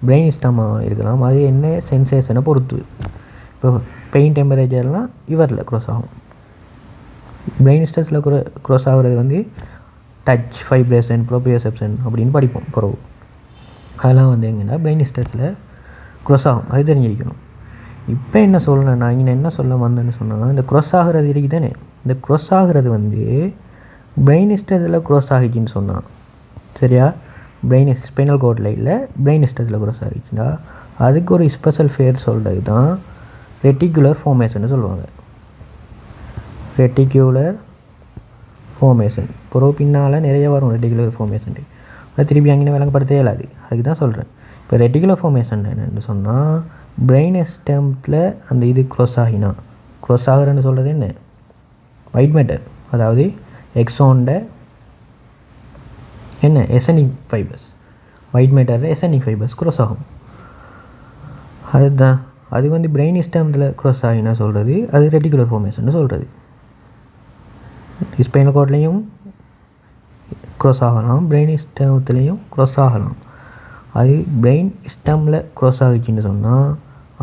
பிரெயின் ஸ்டமாக இருக்கலாம். அது என்ன சென்சேஷனை பொறுத்து. இப்போ பெயின் டெம்பரேச்சர்லாம் இவரில் க்ரோஸ் ஆகும். பிரெயின் ஸ்டத்தில் க்ரோஸ் ஆகுறது டச், வைப்ரேஷன், ப்ரோப்ரியோசெப்ஷன் அப்படின்னு படிப்போம் பிறகு. அதெல்லாம் எங்கன்னா பிரெயின் ஸ்டத்தில் க்ரோஸ் ஆகும், அது தெரிஞ்சிருக்கணும். இப்போ என்ன சொல்லணும், நான் இங்கே என்ன சொல்ல வந்தேன்னு சொன்னால் இந்த க்ரோஸ் ஆகிறது இருக்குது தானே, இந்த க்ரோஸ் ஆகிறது பிரெயின் ஸ்டத்தில் க்ரோஸ் ஆகிச்சுன்னு சொன்னால் சரியா, ஸ்பைனல் கோட்டில் இல்லை பிரெயின் ஸ்டத்தில் க்ரோஸ் ஆகிடுச்சுன்னா அதுக்கு ஒரு ஸ்பெஷல் பேர் சொல்கிறது தான் ரெட்டிகுலர் ஃபார்மேஷன் சொல்லுவாங்க. ரெட்டிகுலர் ஃபார்மேஷன் பின்னால் நிறைய வரும். ரெட்டிகுலர் ஃபார்மேஷன் அதை திருப்பி அங்கே விளங்கப்படுத்த இயலாது, அதுக்கு தான் சொல்கிறேன். இப்போ ரெட்டிகுலர் ஃபார்மேஷன் என்னென்னு சொன்னால் பிரெயின் ஸ்டெம்மில் அந்த இது க்ரோஸ் ஆகிறேன்னு சொல்கிறது என்ன, ஒயிட் மேட்டர், அதாவது எக்ஸோன்ட என்ன எசெண்டிங் ஃபைபர்ஸ், ஒயிட் மேட்டரில் எசெண்டிங் ஃபைபர்ஸ் க்ரோஸ் ஆகும். அதுதான் அது பிரெயின் ஸ்டெம்மில் க்ரோஸ் ஆகினா சொல்கிறது அது ரெட்டிகுலர் ஃபார்மேஷன் சொல்கிறது. ஸ்பைனல் கோட்லேயும் க்ரோஸ் ஆகலாம், பிரெயின் ஸ்டெம்லேயும் க்ரோஸ் ஆகலாம். அது பிரெயின் ஸ்டெம்மில் க்ரோஸ் ஆகிச்சுன்னு சொன்னால்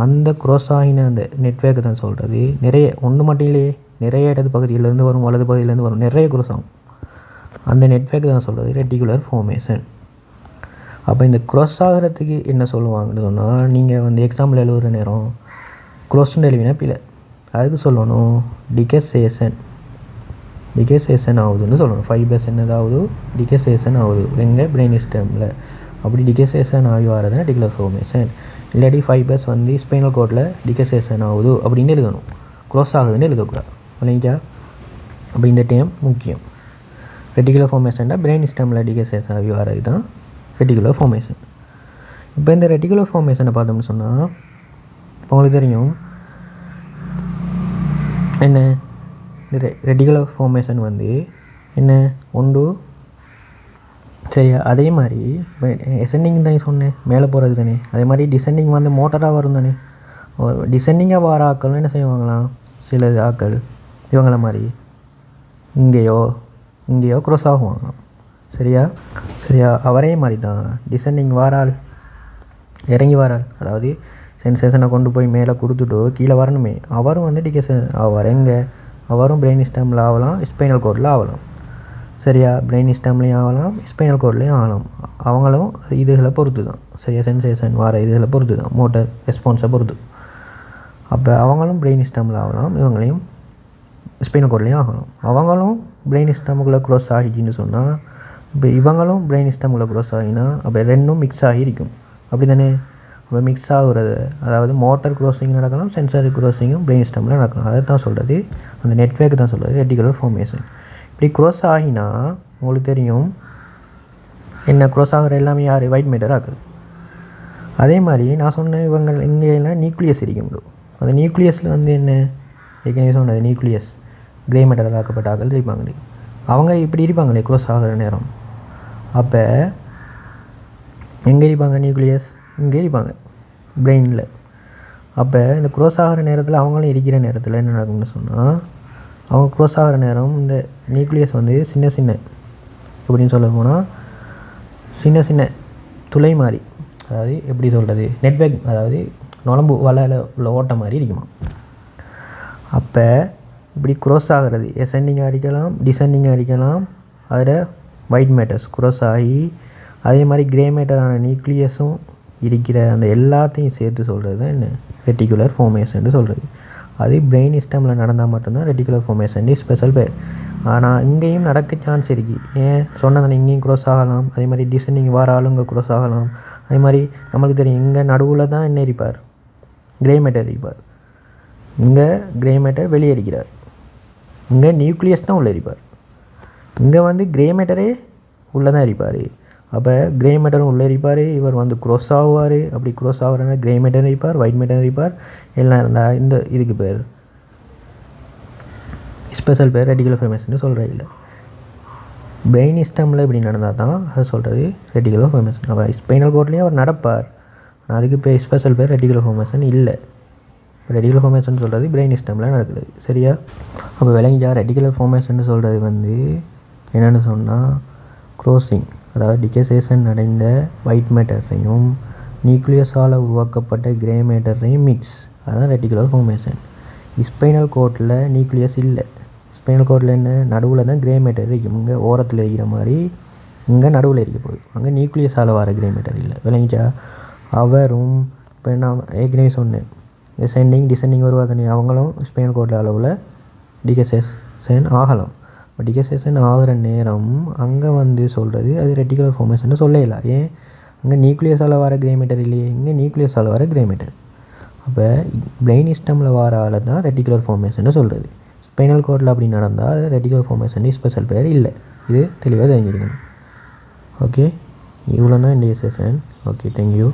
அந்த க்ரோஸ் ஆகின அந்த நெட்வொர்க்கு தான் சொல்கிறது. நிறைய ஒன்று மட்டும் இல்லையே, நிறைய இடது பகுதியிலேருந்து வரும், வலது பகுதியிலேருந்து வரும், நிறைய க்ரோஸ் ஆகும். அந்த நெட்வொர்க்கு தான் சொல்கிறது ரெட்டிகுலர் ஃபார்மேஷன். அப்போ இந்த க்ரோஸ் ஆகிறதுக்கு என்ன சொல்லுவாங்கன்னு சொன்னால், நீங்கள் வந்து எக்ஸாம்பிள் எழுதுகிற நேரம் க்ரோஸ்ன்னு எழுவினா பிள்ளை, அதுக்கு சொல்லணும் டிகேசேஷன் ஆகுதுன்னு சொல்லணும். ஃபைபர்ஸ் என்னதாவது டிகேசேஷன் ஆகுது எங்கள் பிரெயின் ஸ்டெம்மில். அப்படி டிகேசேஷன் ஆகி வரதுன்னா ரெட்டிகுலர் ஃபார்மேஷன். இல்லாட்டி ஃபைபர்ஸ் வந்து ஸ்பைனல் கோட்டில் டிகேசேஷன் ஆகுது அப்படின்னு எழுதணும், க்ரோஸ் ஆகுதுன்னு எழுதக்கூடாது. இல்லைங்களா? அப்போ இந்த டைம் முக்கியம். ரெட்டிகுலர் ஃபார்மேஷன்னா பிரெயின் ஸ்டெம்மில் டிகேசேஷன் ஆகி வரது தான் ரெட்டிகுலர் ஃபார்மேஷன். இப்போ இந்த ரெட்டிகுலர் ஃபார்மேஷனை பார்த்தோம்னு சொன்னால் இப்போ உங்களுக்கு தெரியும் என்ன, இந்த ரெட்டிகுலர் ஃபார்மேஷன் வந்து என்ன ஒன்று சரியா. அதே மாதிரி இப்போ எசெண்டிங் தான் சொன்னேன், மேலே போகிறது தானே. அதே மாதிரி டிசெண்டிங் வந்து மோட்டராக வரும் தானே. டிசெண்டிங்காக வர ஆக்களும் என்ன செய்வாங்களாம், சில ஆக்கள் இவங்கள மாதிரி இங்கேயோ க்ரோஸ் ஆகுவாங்களாம். சரியா. அவரே மாதிரி தான் டிசெண்டிங் வாரால் இறங்கி வாரால், அதாவது சென்சேஷனை கொண்டு போய் மேலே கொடுத்துட்டு கீழே வரணுமே, அவரும் வந்து டிகேஷன் ஆவார். எங்கே அவரும் பிரெயின் ஸ்டெம்மில் ஆகலாம், ஸ்பைனல் கோடில் ஆகலாம். சரியா. பிரெயின் ஸ்டெம்லேயும் ஆகலாம், ஸ்பைனல் கோட்லேயும் ஆகலாம். அவங்களும் இதுகளை பொறுத்து தான். சரியா. சென்சேஷன் வர இதுகளை பொறுத்து தான், மோட்டர் ரெஸ்பான்ஸை பொறுத்து. அப்போ அவங்களும் பிரெயின் ஸ்டெம்மில் ஆகலாம், இவங்களையும் ஸ்பைனல் கோட்லேயும் ஆகலாம். அவங்களும் பிரெயின் ஸ்டெம்முக்குள்ளே க்ரோஸ் ஆகிச்சின்னு சொன்னால் இப்போ இவங்களும் பிரெயின் ஸ்டெம்முக்குள்ளே க்ரோஸ் ஆகினா அப்போ ரெண்டும் மிக்ஸ் ஆகியிருக்கும். அப்படி தானே. அப்போ மிக்ஸ் ஆகுறது, அதாவது மோட்டர் க்ரோஸிங் நடக்கலாம், சென்சாரி க்ரோஸிங்கும் பிரெயின் ஸ்டெம்மில் நடக்கலாம். அதை தான் சொல்கிறது, அந்த நெட்வொர்க்கு தான் சொல்கிறது ரெட்டிகுலர் ஃபார்மேஷன். இப்படி க்ரோஸ் ஆகினா உங்களுக்கு தெரியும் என்ன, க்ரோஸ் ஆகிற எல்லாமே யார், ஒயிட் மேட்டர் ஆக்குது. அதே மாதிரி நான் சொன்னேன் இவங்க இங்கெல்லாம் நியூக்ளியஸ் இருக்கும். அந்த நியூக்ளியஸில் வந்து என்ன, ஏற்கனவே சொன்னது நியூக்ளியஸ் கிரே மேட்டரால் ஆக்கப்பட்ட ஆக்கள் இருப்பாங்களே, அவங்க இப்படி இருப்பாங்களே க்ரோஸ் ஆகிற நேரம். அப்போ எங்கே இருப்பாங்க, நியூக்ளியஸ் இங்கே இருப்பாங்க பிரெயினில். அப்போ இந்த க்ரோஸ் ஆகிற நேரத்தில் அவங்களும் இருக்கிற நேரத்தில் என்ன நடக்கும்னு சொன்னால், அவங்க க்ரோஸ் ஆகிற நேரம் இந்த நியூக்ளியஸ் வந்து சின்ன எப்படின்னு சொல்ல போனால் சின்ன துளை மாதிரி, அதாவது எப்படி சொல்கிறது, நெட்வொர்க், அதாவது நுழம்பு வலையில் உள்ள ஓட்டம் மாதிரி இருக்குமா. அப்போ இப்படி க்ரோஸ் ஆகிறது எசெண்டிங்காக இருக்கலாம், டிசெண்டிங்காக இருக்கலாம். அதில் ஒயிட் மேட்டர்ஸ் க்ரோஸ் ஆகி அதே மாதிரி கிரே மேட்டரான நியூக்ளியஸும் இருக்கிற அந்த எல்லாத்தையும் சேர்த்து சொல்கிறது தான் என்ன, ரெட்டிகுலர் ஃபார்மேஷன் சொல்கிறது. அது பிரெயின் ஸ்டெம்மில் நடந்தால் மட்டும்தான் ரெட்டிகுலர் ஃபார்மேஷன் ஸ்பெஷல் பேர். ஆனால் இங்கேயும் நடக்க சான்ஸ் இருக்குது. ஏன் சொன்னதானே, இங்கேயும் க்ரோஸ் ஆகலாம். அதே மாதிரி டிசெண்டிங் வர ஆளுங்க க்ரோஸ் ஆகலாம். அதே மாதிரி நம்மளுக்கு தெரியும் இங்கே நடுவில் தான் என்ன இருப்பார், கிரே மேட்டர் இருப்பார். இங்கே கிரே மேட்டர் வெளியே இருக்கிறார், இங்கே நியூக்ளியஸ் தான் உள்ளே இருப்பார். இங்கே வந்து கிரே மேட்டரே உள்ளே தான் இருப்பார். அப்போ கிரே மேட்டரும் உள்ளே இருப்பார், இவர் வந்து க்ரோஸ் ஆகுவார். அப்படி க்ரோஸ் ஆகுறனா கிரே மேட்டர் இருப்பார், ஒயிட் மேட்டர் இருப்பார், எல்லாம் இருந்தால் இந்த இதுக்கு பேர் ஸ்பெஷல் பேர் ரெட்டிகுலர் ஃபார்மேஷன் சொல்கிறது. இல்லை, பிரெயின் ஸ்டெம்மில் இப்படி நடந்தால் தான் அது சொல்கிறது ரெட்டிகுலர் ஃபார்மேஷன். அப்போ ஸ்பைனல் கோட்லேயே அவர் நடப்பார், ஆனால் அதுக்கு பேர் ஸ்பெஷல் பேர் ரெட்டிகுலர் ஃபார்மேஷன் இல்லை. ரெட்டிகுலர் ஃபார்மேஷன் சொல்கிறது பிரெயின் ஸ்டெம்மில் நடக்குது. சரியா. அப்போ விளங்கிச்சா, ரெட்டிகுலர் ஃபார்மேஷன் சொல்கிறது வந்து என்னென்னு சொன்னால், க்ரோஸிங், அதாவது டிகேசேஷன் அடைந்த ஒயிட் மேட்டரையும் நியூக்ளியஸால் உருவாக்கப்பட்ட கிரே மேட்டரையும் மிக்ஸ், அதுதான் ரெட்டிகுலர் ஃபார்மேஷன். ஸ்பைனல் கோட்டில் நியூக்ளியஸ் இல்லை. ஸ்பைனல் கோட்டில் என்ன, நடுவில் தான் கிரே மேட்டர் இருக்கும். இங்கே ஓரத்தில் இருக்கிற மாதிரி இங்கே நடுவில் இருக்க போகுது. அங்கே நியூக்ளியஸால் வர கிரே மேட்டர் இல்லை. விளங்கிச்சா. அவரும் இப்போ நான் ஏற்கனவே சொன்னேன், சென்டிங் டிசெண்டிங் வருவாதனே, அவங்களும் ஸ்பைனல் கோட்டில் அளவில் டிகேசேஷன் ஆகலாம். பட் டிகேசேஷன் ஆகிற நேரம் அங்கே வந்து சொல்கிறது அது ரெட்டிகுலர் ஃபார்மேஷன் சொல்லலாம். ஏன், அங்கே நியூக்ளியஸால் வர கிரே மேட்டர் இல்லையே, இங்கே நியூக்ளியஸால் வர கிரே மேட்டர். அப்போ பிரெயின் ஸ்டெம்மில் வர ஆள் தான் ரெட்டிகுலர் ஃபார்மேஷன் சொல்கிறது. ஸ்பைனல் கோட்டில் அப்படி நடந்தால் அது ரெட்டிகுலர் ஃபார்மேஷன் ஸ்பெஷல் பேர் இல்லை. இது தெளிவாக தெரிஞ்சுக்கணும். ஓகே, இவ்வளோ தான் இந்த செஷன். Okay, thank you.